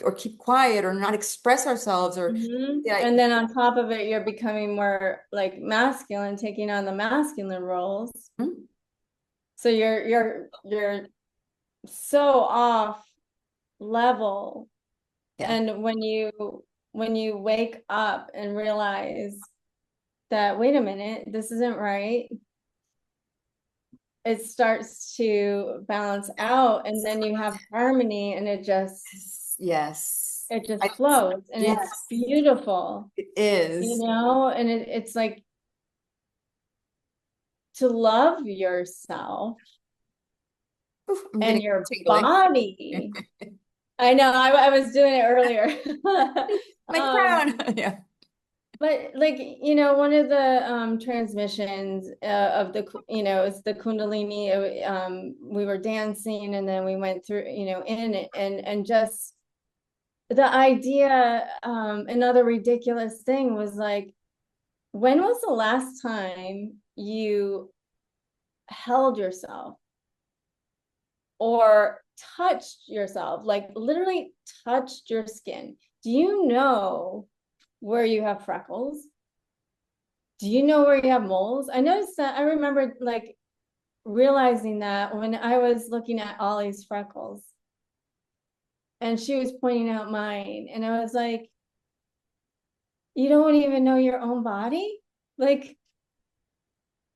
or keep quiet or not express ourselves or Hmm. yeah. And then on top of it, you're becoming more like masculine, taking on the masculine roles. Hmm? So you're so off level. Yeah. And when you wake up and realize that, wait a minute, this isn't right, it starts to balance out, and then you have harmony, and Yes. Yes. it I, just flows, and it's yes, beautiful, it you is. know, and it's like to love yourself Oof, I'm and getting your tingly. body. I know, I was doing it earlier. My Um, crown. Yeah. but like, you know, one of the transmissions of the, you know, it's the Kundalini. We were dancing, and then we went through, you know, in it, and just the idea, another ridiculous thing was like, when was the last time you held yourself or touched yourself, like literally touched your skin? Do you know where you have freckles? Do you know where you have moles? I noticed that. I remember like realizing that when I was looking at Ollie's freckles, and she was pointing out mine, and I was like, you don't even know your own body? Like,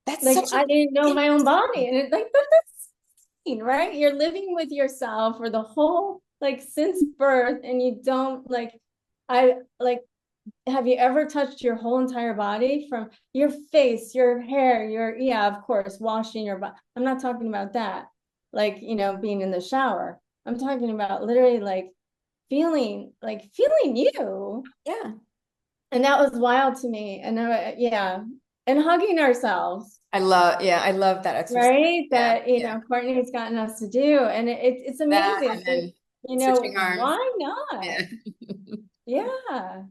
That's like such I didn't know a my own body. And it's like, that's insane, right? You're living with yourself for the whole, like, since birth, and you don't like, I like, have you ever touched your whole entire body, from your face, your hair, yeah, of course, washing your body. I'm not talking about that, like, you know, being in the shower. I'm talking about literally like feeling you. yeah. And that was wild to me. And yeah, and hugging ourselves, I love that exercise. right? Yeah. That, you Yeah. know, Courtney's gotten us to do. And it's That amazing. and then You know, switching arms. why not? Yeah. Yeah,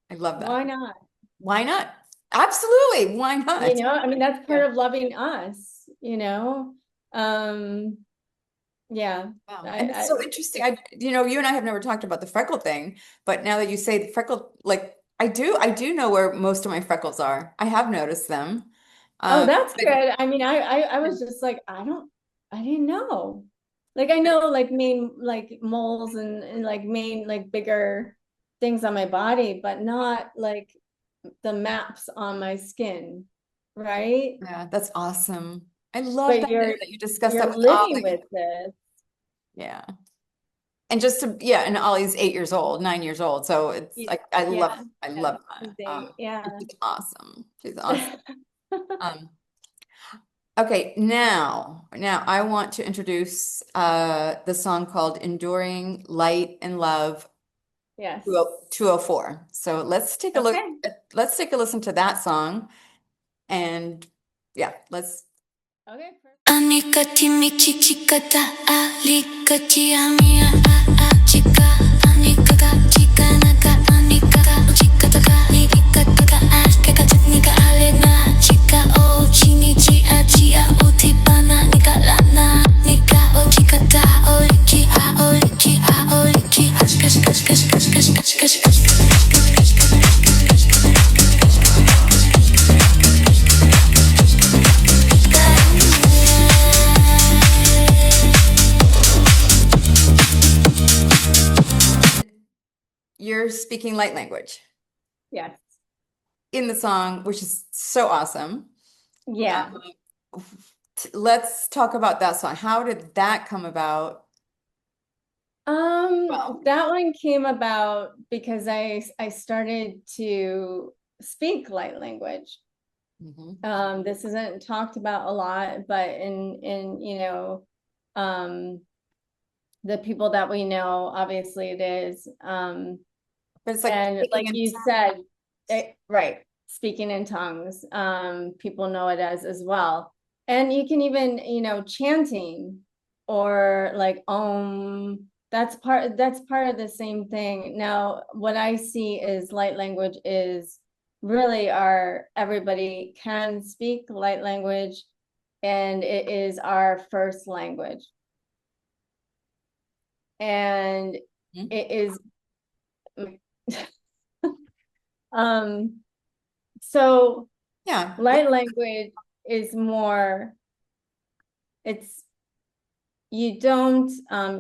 I love that. why not? Why not? Absolutely. Why You not? know, I mean, that's part Yeah. of loving us, you know? Um, yeah. Wow. And it's I so interesting. You and I have never talked about the freckle thing, but now that you say the freckle, like I do know where most of my freckles are. I have noticed them. oh, Um, that's but good. I mean, I was just like, I I didn't know. Like I know like main like moles and like main like bigger things on my body, but not like the maps on my skin, right? Yeah, that's awesome. I love But that that you discussed that you're with living Ollie. with this. Yeah. And just to, yeah, and Ollie's 8 years old, 9 years old. So it's Y- like, Yeah, I yeah, love that. And yeah. she's awesome. She's awesome. Um, okay, now I want to introduce the song called Enduring Light and Love Yes. 204. So Okay. let's take a listen to that song. And yeah, let's. Okay. Perfect. Anikati michichikata alikati amia chika anikaka chika naka anikaka chikataka nikataka kekatnika alena chika o chinichi achia utipana nikalana nika o chikata oliki oliki oliki kash kash kash kash kash kash kash kash You're speaking light language Yes. in the song, which is so awesome. Yeah. Let's talk about that song. How did that come about? Well, That one came about because I started to speak light language. mhm. This isn't talked about a lot, but in you know, the people that we know, obviously it is. But it's like And speaking like in you said, right, speaking in tongues, people know it as well. And you can even, you know, chanting or like that's part of the same thing. Now, what I see is light language is really our everybody can speak light language, and it is our first language. And Mhm. it is um so Yeah. light language is more, it's you don't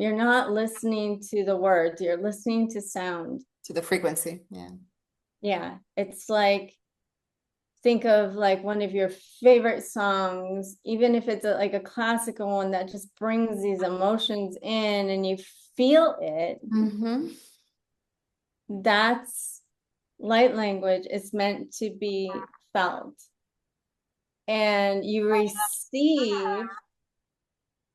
you're not listening to the words, you're listening to sound. To the frequency. Yeah. Yeah, it's like think of like one of your favorite songs, even if it's like a classical one that just brings these emotions in and you feel it. Mm-hmm. That's light language. It's meant to be felt. And you receive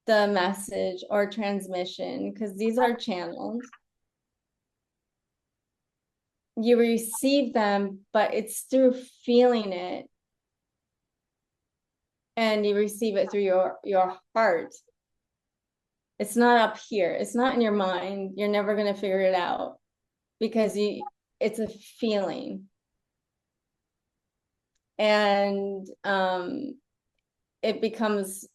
the message or transmission, because these are channels. You receive them, but it's through feeling it. And you receive it through your heart. It's not up here. It's not in your mind. You're never going to figure it out because it's a feeling. And it becomes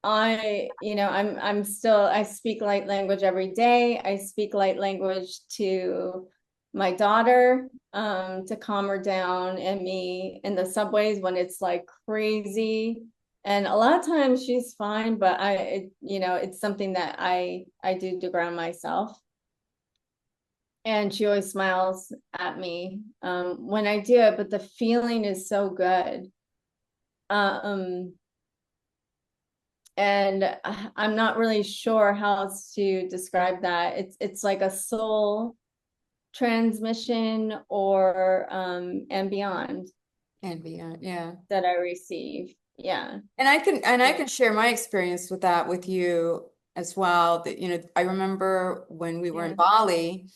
I'm still, I speak light language every day. I speak light language to my daughter, to calm her down, and me in the subways when it's like crazy. And a lot of times she's fine, but it's something that I do to ground myself. And she always smiles at me when I do it, but the feeling is so good. And I'm not really sure how else to describe that. It's like a soul transmission or and beyond And beyond. Yeah. that I receive. Yeah. And I can share my experience with that with you as well. That, I remember when we were in Yeah. Bali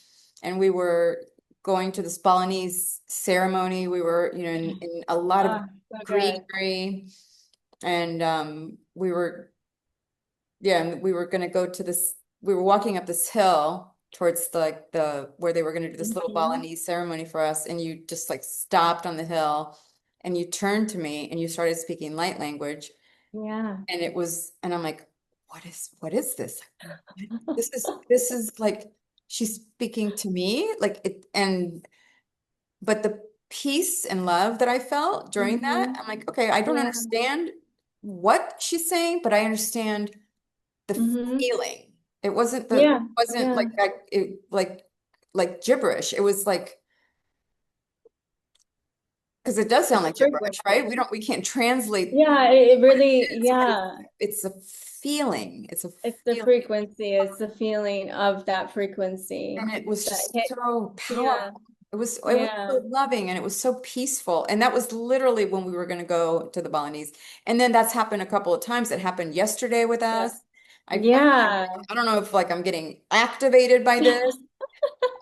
and we were going to this Balinese ceremony. We were, in a lot of So good. greenery, and we were, yeah, and we were gonna go to this, we were walking up this hill towards the where they were gonna do this little Mhm. Balinese ceremony for us, and you just like stopped on the hill and you turned to me and you started speaking light language. Yeah. And I'm like, what is this? This is like she's speaking to me, like it, but the peace and love that I felt during that, Mhm. I'm like, okay, I don't Yeah. understand what she's saying, but I understand the Mm-hmm. feeling. It wasn't Yeah. Yeah. like like gibberish. It was like, because it does sound It's a like gibberish, right? frequency. We can't translate Yeah, it what it really, is, but yeah. it's a feeling. It's a It's the feeling. frequency, it's the feeling of that frequency And it was that just hit. so Yeah. powerful. It was Yeah. so loving and it was so peaceful. And that was literally when we were going to go to the Balinese. And then that's happened a couple of times. It happened yesterday with Yeah. us. Yeah. I don't know if like I'm getting activated by this.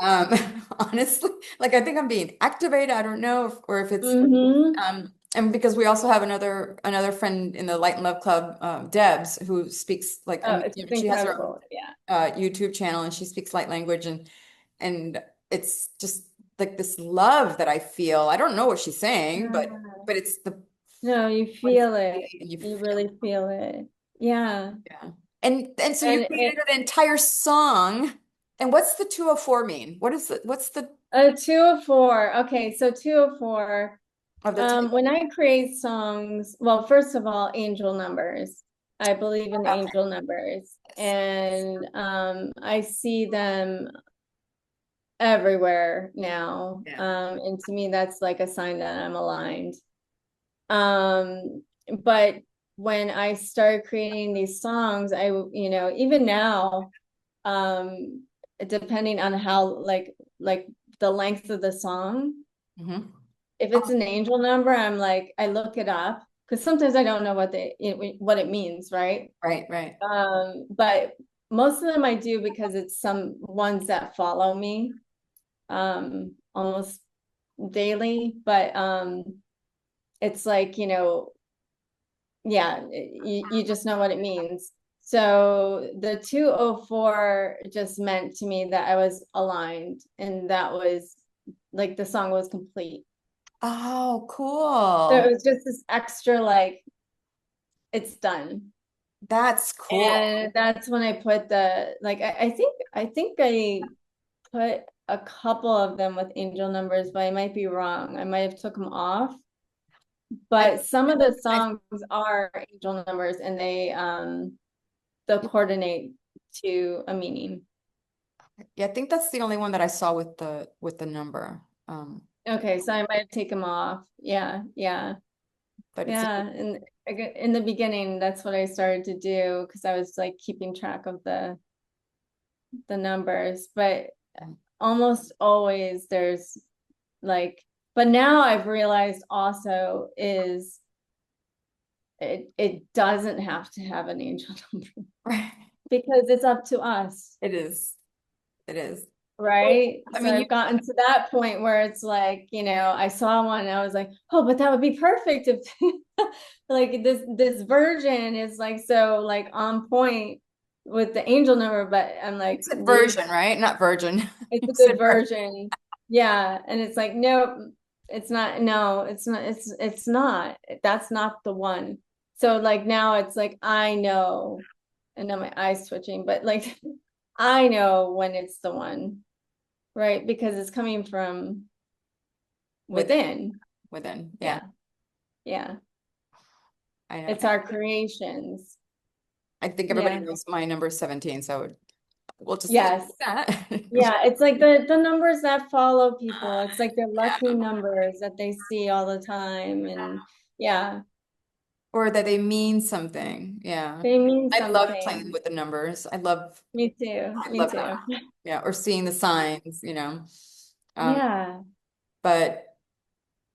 Um, honestly, like I think I'm being activated. I don't know if, or if it's Mm-hmm. and because we also have another friend in the Light and Love Club, Debs, who speaks like Oh, it's she has her incredible. Yeah. YouTube channel and she speaks light language and it's just like this love that I feel. I don't know what she's saying, Yeah. but it's the No, you what it's feel it. and you You feel really feel it. Yeah. yeah. And so you And created an entire song. And what's the 204 mean? What's the 204. Okay, so 204. of the type? When I create songs, well, first of all, angel numbers. I believe in Okay. angel numbers, Yes. and I see them everywhere now. Yeah. And to me, that's like a sign that I'm aligned. But when I started creating these songs, even now, depending on how like the length of the song, Hmm. if it's an angel number, I'm like, I look it up because sometimes I don't know what it means, right? Right, right. But most of them I do because it's some ones that follow me almost daily. But it's like, yeah, you just know what it means. So the 204 just meant to me that I was aligned and that was like the song was complete. Oh, So it cool. was just this extra, like, it's done. That's cool. And that's when I put I think I put a couple of them with angel numbers, but I might be wrong. I might have took them off. I, But some of the I songs are angel numbers and they'll coordinate to a meaning. yeah, I think that's the only one that I saw with the number. Okay, so I might have taken them off. Yeah, yeah. But it's Yeah, and in the beginning, that's what I started to do because I was like keeping track of the numbers, but almost always there's like, but now I've realized also is it doesn't have to have an angel number right. because it's up to us, It is. It is. right? I So mean, you I've gotten to that point where it's like, I saw one and I was like, oh, but that would be perfect if like this version is like so like on point with the angel number, but I'm like, said version, right? Not virgin. it's You a said good version. Yeah. And it's like, nope, it's not. No, it's not. It's not. That's not the one. So like now it's like, I know, and now my eyes twitching, but like, I know when it's the one, right? Because it's coming from with within. within. Yeah. Yeah. Yeah. I know. It's our creations. I think everybody Yeah. knows my number is 17, so we'll just leave Yes. that. Yeah, it's like the numbers that follow people. It's like the lucky numbers that they see all the time. And yeah, Or that they mean something. Yeah. they mean I love playing something. with the numbers. Me too. I Me love that. too. Yeah. Or seeing the signs, Um, Yeah. but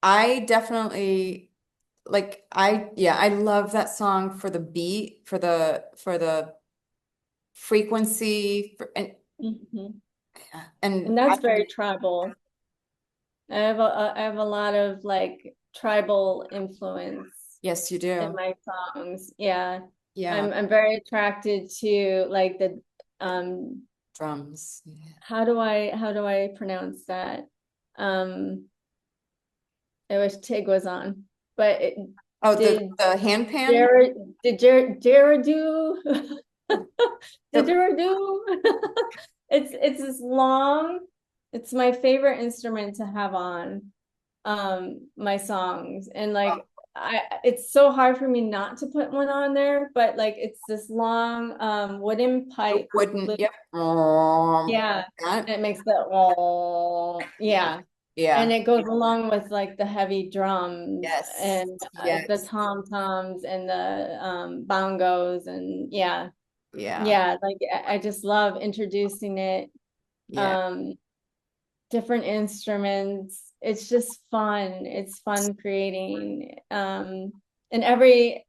I definitely like I love that song for the beat, for the frequency Mhm. and And that's very tribal. I have a lot of like tribal influence yes, you in do. my songs. Yeah. Yeah. I'm very attracted to like the Drums. Yeah. how do I pronounce that? I wish Tig was on, but Oh, the did the handpan? Jared did Jared do did The, Jared do? It's this long. It's my favorite instrument to have on my songs, and like it's so hard for me not to put one on there, but like it's this long wooden pipe. Wouldn't, with- yep. Yeah. That, It makes the oh yeah. And yeah. it goes along with like the heavy drums Yes. and the Yes. tom-toms and the bongos and yeah. Yeah. Yeah, like I just love introducing it. Yeah. Um different instruments. It's just fun. It's fun creating. And every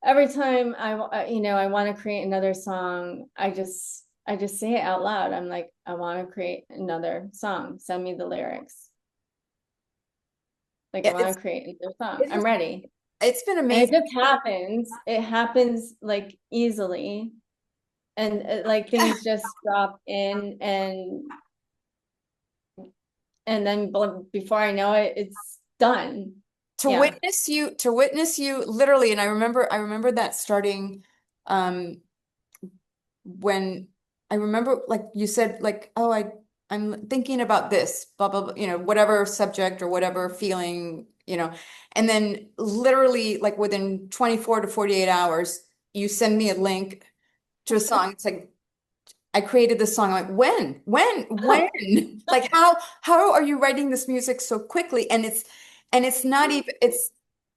time I want to create another song, I just say it out loud. I'm like, I want to create another song. Send me the lyrics. Like I want It's to create another song. it's I'm just, ready. it's been And it amazing. just happens. It happens like easily. And like things just drop in and then before I know it, it's done. To Yeah. witness you literally, and I remember that starting when I remember like you said like, oh, I'm thinking about this, blah blah blah, whatever subject or whatever feeling, and then literally like within 24 to 48 hours, you send me a link to a song. It's like I created this song. I'm like, when? Like how are you writing this music so quickly? And it's not even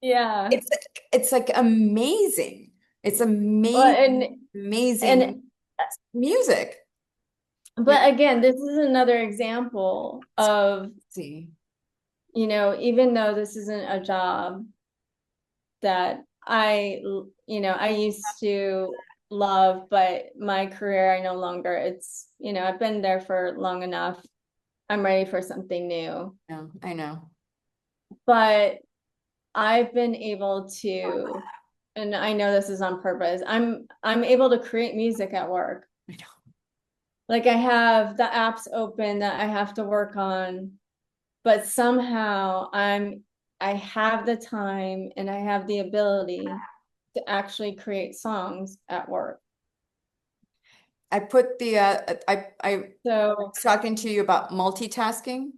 Yeah. it's it's like amazing. It's Well, amazing, amazing and music. Yeah. but again, this is another example of, See. even though this isn't a job that I used to love, but my career, I no longer, I've been there for long enough. I'm ready for something new. No, I know. But I've been able to, and I know this is on purpose, I'm able to create music at work. I know. Like I have the apps open that I have to work on, but somehow I have the time and I have the ability to actually create songs at work. I put the I So was talking to you about multitasking. It's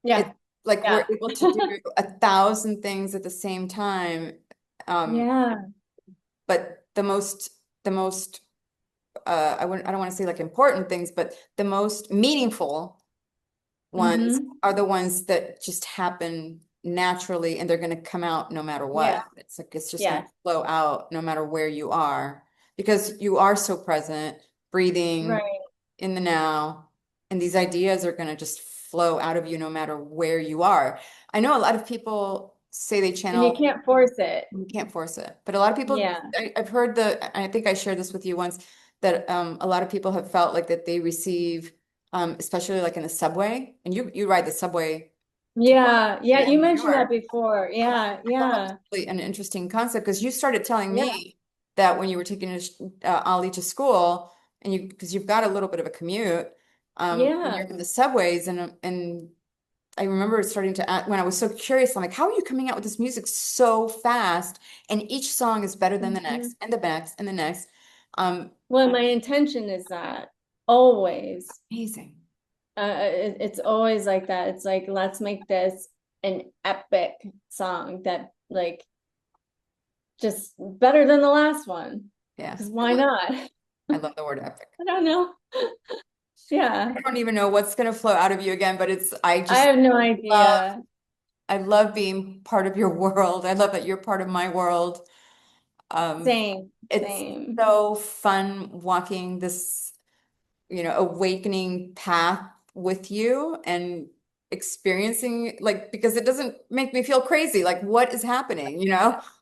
yeah, like we're yeah, able to do 1,000 things at the same time. Um, yeah. but the most I don't want to say like important things, but the most meaningful ones Mm-hmm. are the ones that just happen naturally and they're going to come out no matter what. Yeah, It's like it's just going yeah, to flow out no matter where you are because you are so present, breathing right. in the now, and these ideas are going to just flow out of you no matter where you are. I know a lot of people say they And you channel, can't force it. you can't force it, but a lot of people, Yeah, I've heard I think I shared this with you once, that a lot of people have felt like that they receive, especially like in the subway, and you ride the subway to work yeah, yeah. in You New mentioned that York. before. Yeah, I thought that was yeah, really an interesting concept because you started telling yeah, me that when you were taking Ollie to school, and because you've got a little bit of a commute, when yeah. you're in the subways, and I remember starting to when I was so curious, I'm like, how are you coming out with this music so fast? And each song is better than the Mhm. next, and the next, and the next. Um, Well, my intention is that always. Amazing. It's always like that. It's like, let's make this an epic song that like just better than the last one. Yeah. Because why not? I love the word epic. I don't know. Yeah, I don't even know what's going to flow out of you again, but I I just have no love, idea. I love being part of your world. I love that you're part of my world. Um, Same, it's same. so fun walking this, awakening path with you and experiencing like because it doesn't make me feel crazy. Like what is happening,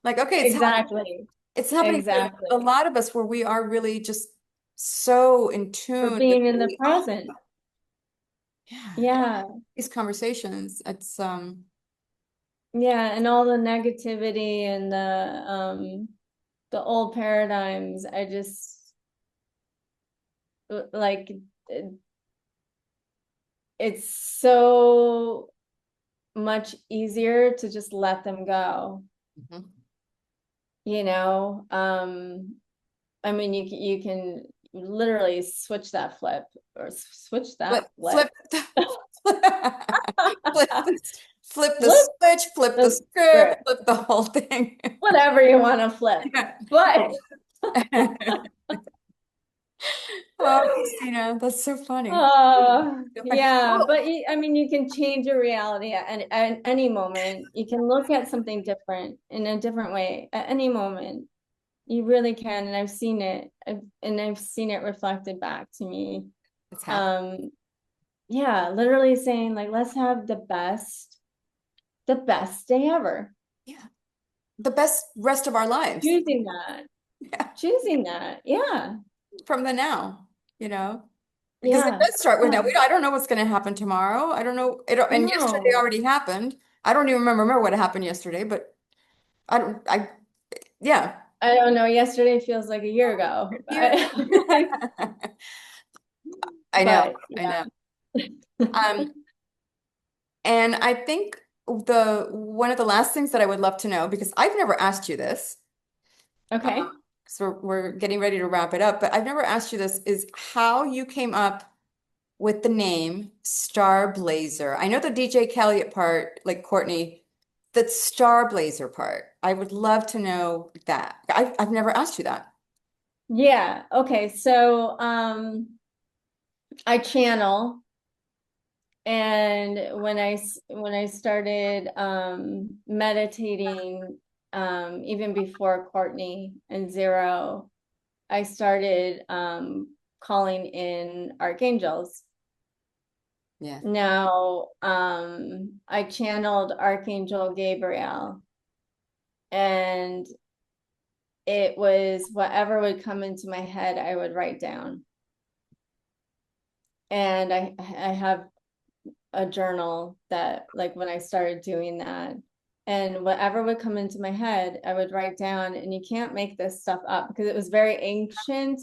Like, okay, Exactly, it's happening for a exactly. lot of us where we are really just so in For tune with being in who the we are. present. Yeah, Yeah, these conversations, it's yeah, and all the negativity and the old paradigms, I just like it's so much easier to just let them go, mhm. you know? I mean, you can literally switch that flip or switch that Flip, flip, flip. flip, flip the Flip switch, flip the the script, script, flip the whole thing. whatever you want to flip. Yeah. But Oh, Kristina, that's so funny. So funny. yeah, Oh, but I mean, you can change your reality at any moment. You can look at something different in a different way at any moment. You really can, and I've seen it, and I've seen it reflected back to me. it's happening. Yeah, literally saying like, let's have the best day ever. Yeah. The best rest of our lives. Choosing that, Yeah. choosing that. Yeah, From the now, because it yeah, does start with yeah. now. I don't know what's going to happen tomorrow. I don't know. And yesterday No, already happened. I don't even remember what happened yesterday, but yeah. I don't know. Yesterday feels like a year ago. Here. I know. But I yeah. know. Um, and I think the one of the last things that I would love to know, because I've never asked you this, Okay. so we're getting ready to wrap it up, but I've never asked you this, is how you came up with the name Starblazer. I know the DjKelliott part, like Courtney, the Starblazer part. I would love to know that. I've never asked you that. Yeah. Okay. So I channel, and when I started meditating, even before Courtney and Zero, I started calling in archangels. Yeah. Now, I channeled Archangel Gabriel, and it was whatever would come into my head, I would write down. And I have a journal that, like, when I started doing that, and whatever would come into my head, I would write down. And you can't make this stuff up because it was very ancient.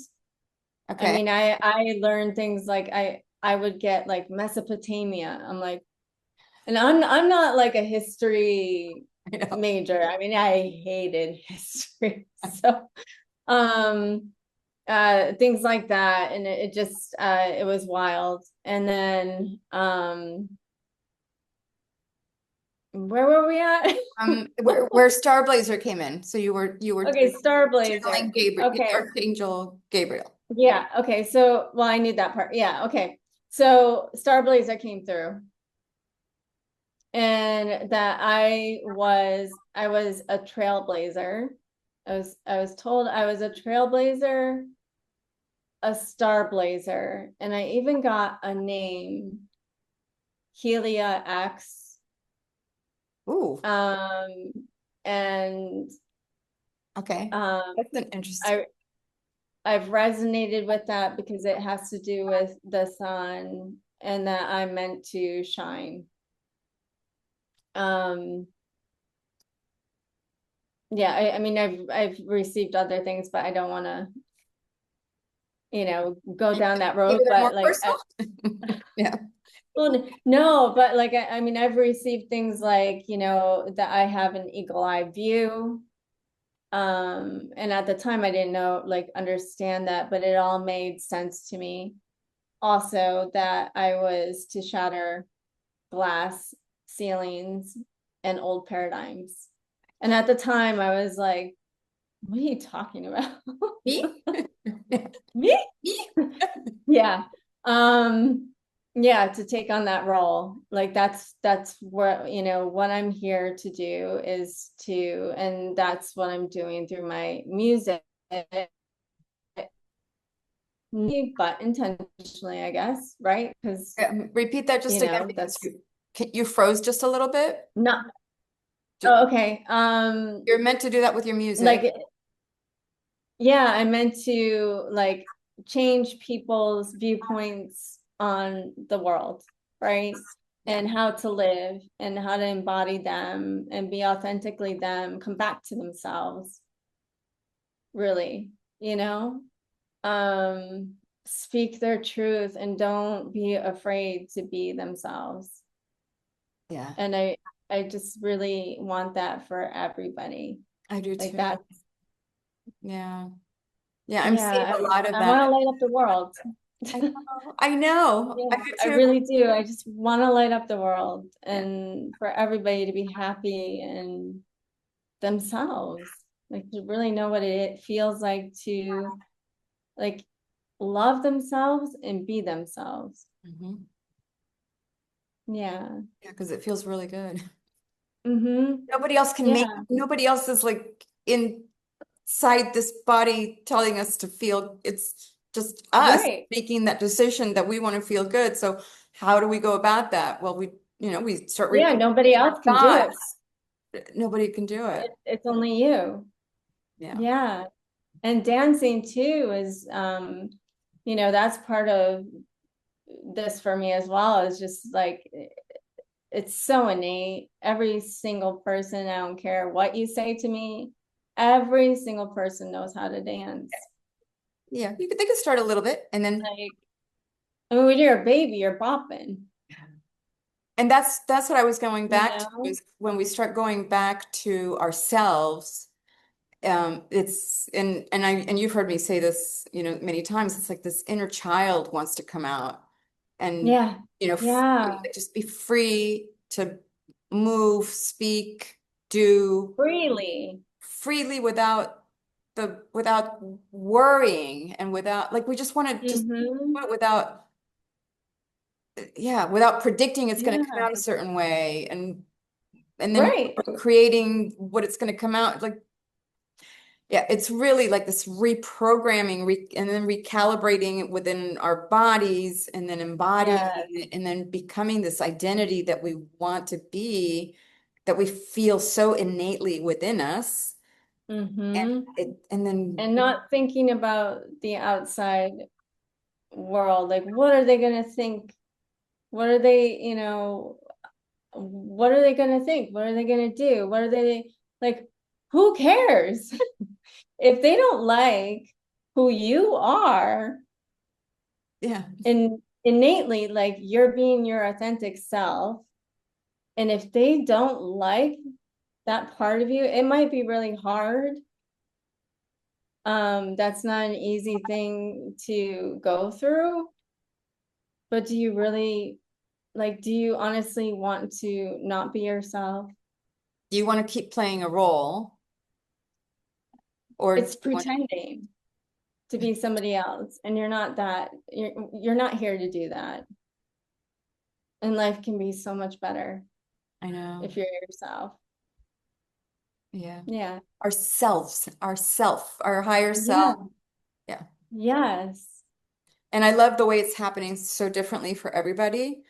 I Okay. mean, I learned things like I would get like Mesopotamia. I'm like, and I'm not like a history I know. major. I mean, I hated history. So things like that, and it just it was wild. And then where were we at? Where Starblazer came in. So you were Okay, channeling Starblazer. Gabriel, Okay. Archangel Gabriel. Yeah, okay. So, well, I knew that part. Yeah, okay. So Starblazer came through, and that I was a trailblazer. I was told I was a trailblazer, a starblazer, and I even got a name, Helia X. Ooh, And okay. um That's an interesting. I've resonated with that because it has to do with the sun and that I'm meant to shine. Yeah, I mean, I've received other things, but I don't want to, go down that Maybe road. they're more But like, personal. Yeah. well, no, but like, I mean, I've received things like, that I have an eagle eye view. And at the time I didn't understand that, but it all made sense to me. Also, that I was to shatter glass ceilings and old paradigms. And at the time I was like, what are you talking about? Me? Me? Me? Yeah. Yeah, to take on that role. Like that's what, what I'm here to do is and that's what I'm doing through my music. But intentionally, I guess, right? Because Repeat that just again because that's you froze just a little bit. not. Ju- Oh, okay. You're meant to do that with your music. Like, yeah, I meant to like change people's viewpoints on the world, right? Yeah. And how to live and how to embody them and be authentically them, come back to themselves, really, speak their truth and don't be afraid to be themselves. Yeah. And I just really want that for everybody. I do Like too. that. Yeah. Yeah, I'm seeing a lot of I that. want to light up the world. I know. Yeah, I do I too. really do. I just want to light up the world and for everybody to be happy and themselves. Like to really know what it feels like to like love themselves and be themselves. Mhm. Yeah. Yeah, because it feels really good. Mm-hmm. Nobody else can make, Yeah. nobody else is like inside this body telling us to feel. It's just us Right. making that decision that we want to feel good. So how do we go about that? Well, we start Yeah, reprogramming nobody our else can do it. thoughts. Nobody can do it. It's only you. Yeah. Yeah. And dancing too is that's part of this for me as well, is just like it's so innate. Every single person, I don't care what you say to me, every single person knows how to dance. Yeah. They could start a little bit and then, Like, I mean, when you're a baby, you're bopping, and that's what I was going you back to know? is when we start going back to ourselves. It's and you've heard me say this, many times. It's like this inner child wants to come out and Yeah. Yeah. just be free to move, speak, do Freely. freely without worrying and without like we just want to just Mm-hmm. do it without predicting it's going to come Yeah. out a certain way and then Right. creating what it's going to come out like. Yeah, it's really like this reprogramming and then recalibrating it within our bodies and then embodying Yeah. it and then becoming this identity that we want to be, that we feel so innately within us. And Mm-hmm. and then And not thinking about the outside world. Like, what are they going to think? What are they, what are they going to think? What are they going to do? What are they like? Who cares? If they don't like who you are yeah, and innately, like you're being your authentic self, and if they don't like that part of you, it might be really hard. That's not an easy thing to go through, but do you really like, do you honestly want to not be yourself? do you want to keep playing a role or do It's you want pretending to be somebody else, and you're not that. You're not here to do that. And life can be so much better I know. if you're yourself. Yeah. Yeah. Our higher self. Yeah. Yeah. Yes. And I love the way it's happening so differently for everybody.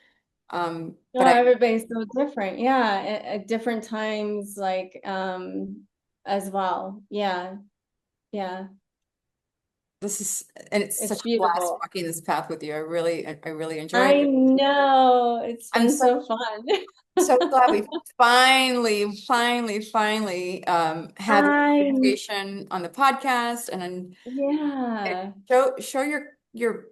No, But I everybody's so different. Yeah. At different times, like, as well. Yeah. Yeah. this is and it's It's such a blast beautiful. walking this path with you. I really enjoy I it. know. It's I'm been so fun. so glad we finally had a I, conversation on the podcast and yeah. show your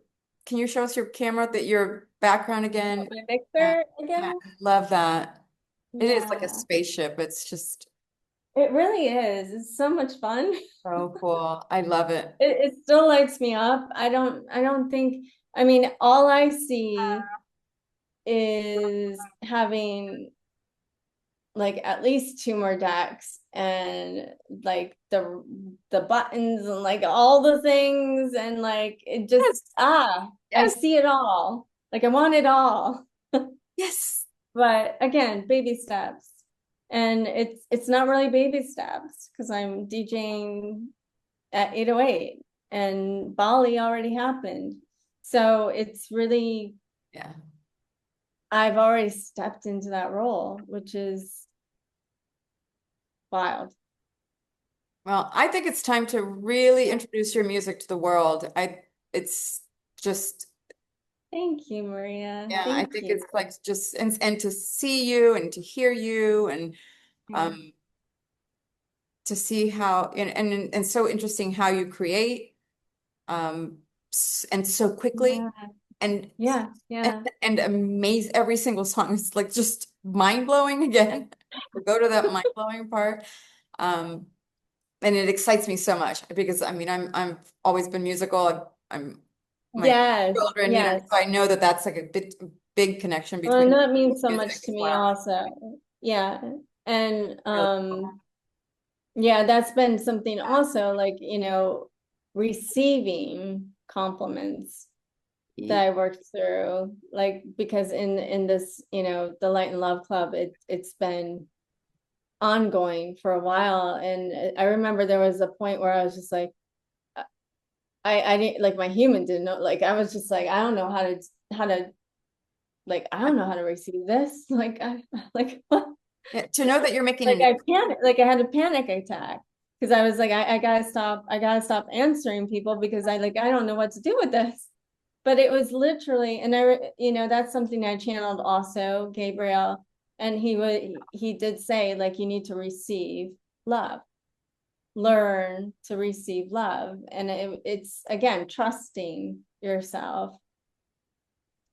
can you show us your camera that your background again? My Yeah, mixer yeah, again. I love that. It is like a Yeah. spaceship. It's just It really is. It's so much fun. so cool. I love it. It still lights me up. I don't think, I mean, all I see is having like at least two more decks and like the buttons and like all the things and like it just Yes, I yes, see it all. Like I want it all. yes. But again, baby steps. And it's not really baby steps because I'm DJing at 808 and Bali already happened. So it's really, Yeah. I've already stepped into that role, which is wild. Well, I think it's time to really introduce your music to the world. It's just, Thank you, Maria. yeah, I Thank think you. it's like just, and to see you and to hear you and, Yeah. um, to see how, and so interesting how you create, and so quickly Yeah. and, Yeah. Yeah. and amaze every single song is like just mind blowing again. We'll go to that mind blowing part. Um, and it excites me so much because I mean, I'm always been musical. I'm my Yes, children, yes. so I know that that's like a big connection Well, and between that means so music much to as me well. also. Yeah. And Really cool. yeah, that's been something also like, receiving compliments that I worked through, like because in this, the Light and Love Club, it's been ongoing for a while. And I remember there was a point where I was just like, I didn't like my human didn't know, like I was just like, I don't know how to like I don't know how to receive this. Like I like what? Yeah, to know that you're making Like an I panicked, like I had a panic attack because I was like, I gotta stop answering people because I don't know what to do with this. But it was literally, and that's something I channeled also, Gabriel, and he did say like you need to receive love, learn to receive love, and it's again trusting yourself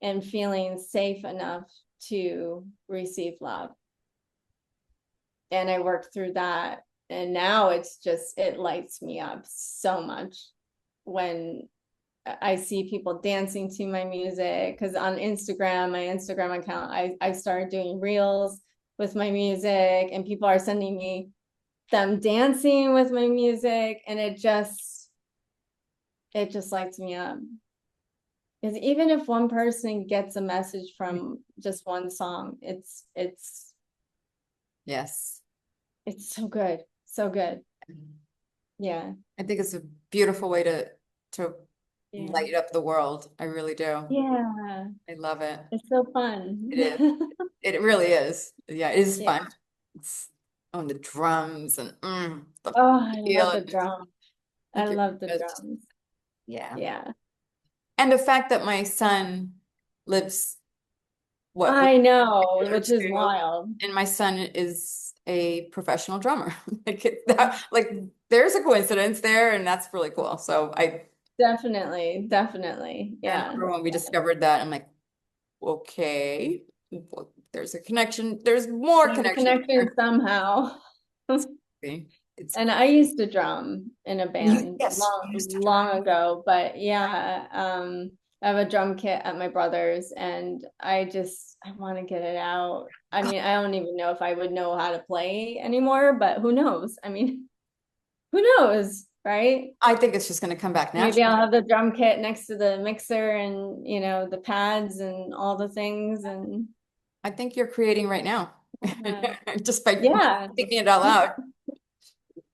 and feeling safe enough to receive love. And I worked through that, and now it lights me up so much when I see people dancing to my music, because on Instagram, my Instagram account, I started doing reels with my music, and people are sending me them dancing with my music, and it just lights me up. Because even if one person gets a message from just one song, yes. it's so good, so good. Yeah, I think it's a beautiful way to yeah, light up the world. I really do. yeah. I love it. It's so fun. It is. It really is. Yeah, it is Yeah. fun. It's on the drums and the Oh, I feel. love the drums. I Like you're love the just, drums. yeah. Yeah. And the fact that my son lives what I know, or which is two, wild. and my son is a professional drummer. Like there's a coincidence there, and that's really cool. So Definitely, definitely. I Yeah. remember when we discovered that, I'm like, okay, well, there's a connection. There's more There's a connection connection there. somehow. Okay. It's And I used to drum in a band yes, long, you used to drum. long ago, but yeah, I have a drum kit at my brother's, and I want to get it out. I mean, I don't even know if I would know how to play anymore, but who knows? I mean, who knows, right? I think it's just going to come back Maybe I'll naturally. have the drum kit next to the mixer and, the pads and all the things, and I think you're creating right now, just by yeah, thinking it out loud.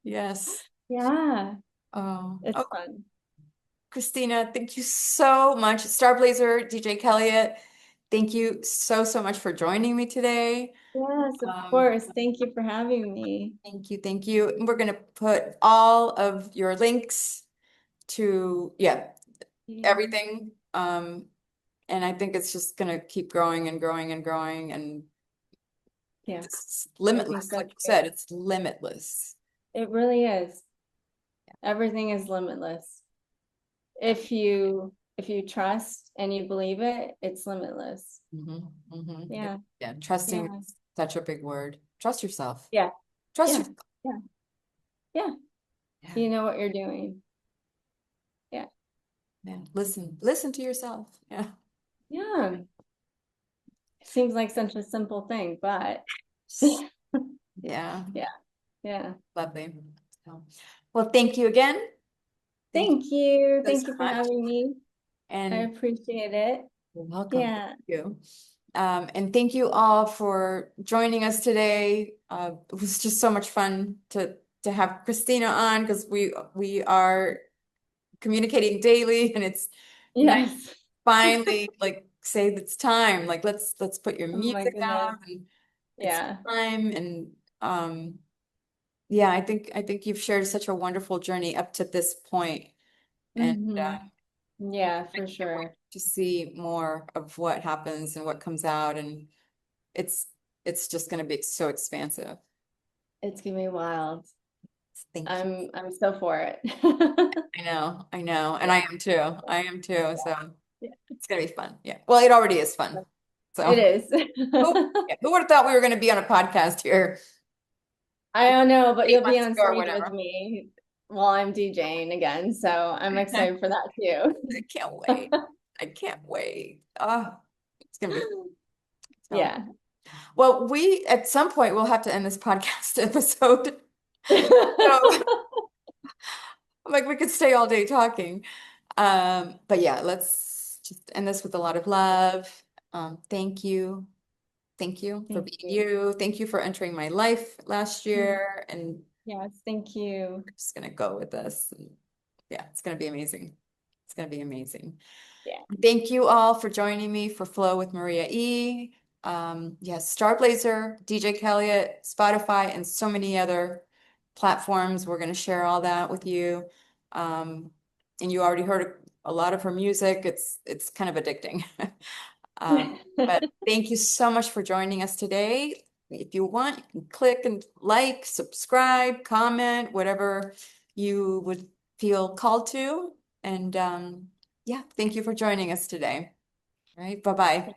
Yes. yeah, Oh, it's oh, fun. Kristina, thank you so much. Starblazer, DjKelliott, thank you so much for joining me today. Yes, of Um, course. Thank you for having me. thank you, thank you. And we're going to put all of your links to, Yeah, everything. And I think it's just going to keep growing and growing and growing, and yeah, it's I think limitless. so Like you too. said, it's limitless. It really is. Everything is limitless. If you trust and you believe it, it's limitless. Yeah, Yeah, trusting yeah, is such a big word. Trust yourself. yeah, Trust yeah, yourself. yeah, yeah. Yeah, You know what you're doing. Yeah, yeah. Listen to yourself. Yeah. yeah. Seems like such a simple thing, but Yeah, yeah, yeah. lovely. So, well, thank you again. Thank Thank you. you so Thank you for much. having me. I And appreciate it. you're welcome. Yeah. Thank you. And thank you all for joining us today. It was just so much fun to have Kristina on, because we are communicating daily, and it's nice Yes. finally like say it's time. Like let's put your Oh my music goodness. down, and it's Yeah. time. And yeah, I think you've shared such a wonderful journey up to this point, and Yeah, I for can't wait sure. to see more of what happens and what comes out, and it's it's just going to be so expansive. It's gonna be wild. Thank you. I'm so for it. I know, and I am too. I am too. So Yeah. it's gonna be fun. Yeah. Well, it already is fun. It So is. who would have thought we were going to be on a podcast here? I don't know, but you'll be 8 months on ago or stage with whatever. me. while I'm DJing again. So I'm excited for that too. I can't wait. I can't wait. Oh, it's gonna be so. Yeah. Well, we at some point we'll have to end this podcast episode. So like we could stay all day talking. But yeah, let's just end this with a lot of love. Thank you. Thank you for Thank being you. you. Thank you for entering my life last year. And Yes, thank you. I'm just gonna go with this. And yeah, it's gonna be amazing. It's gonna be amazing. Yeah. Thank you all for joining me for Flow with Maria E. Yes, Starblazer, DjKelliott, Spotify, and so many other platforms. We're going to share all that with you. And you already heard a lot of her music. It's kind of addicting. But thank you so much for joining us today. If you want, you can click and like, subscribe, comment, whatever you would feel called to. And yeah, thank you for joining us today. All right, bye-bye.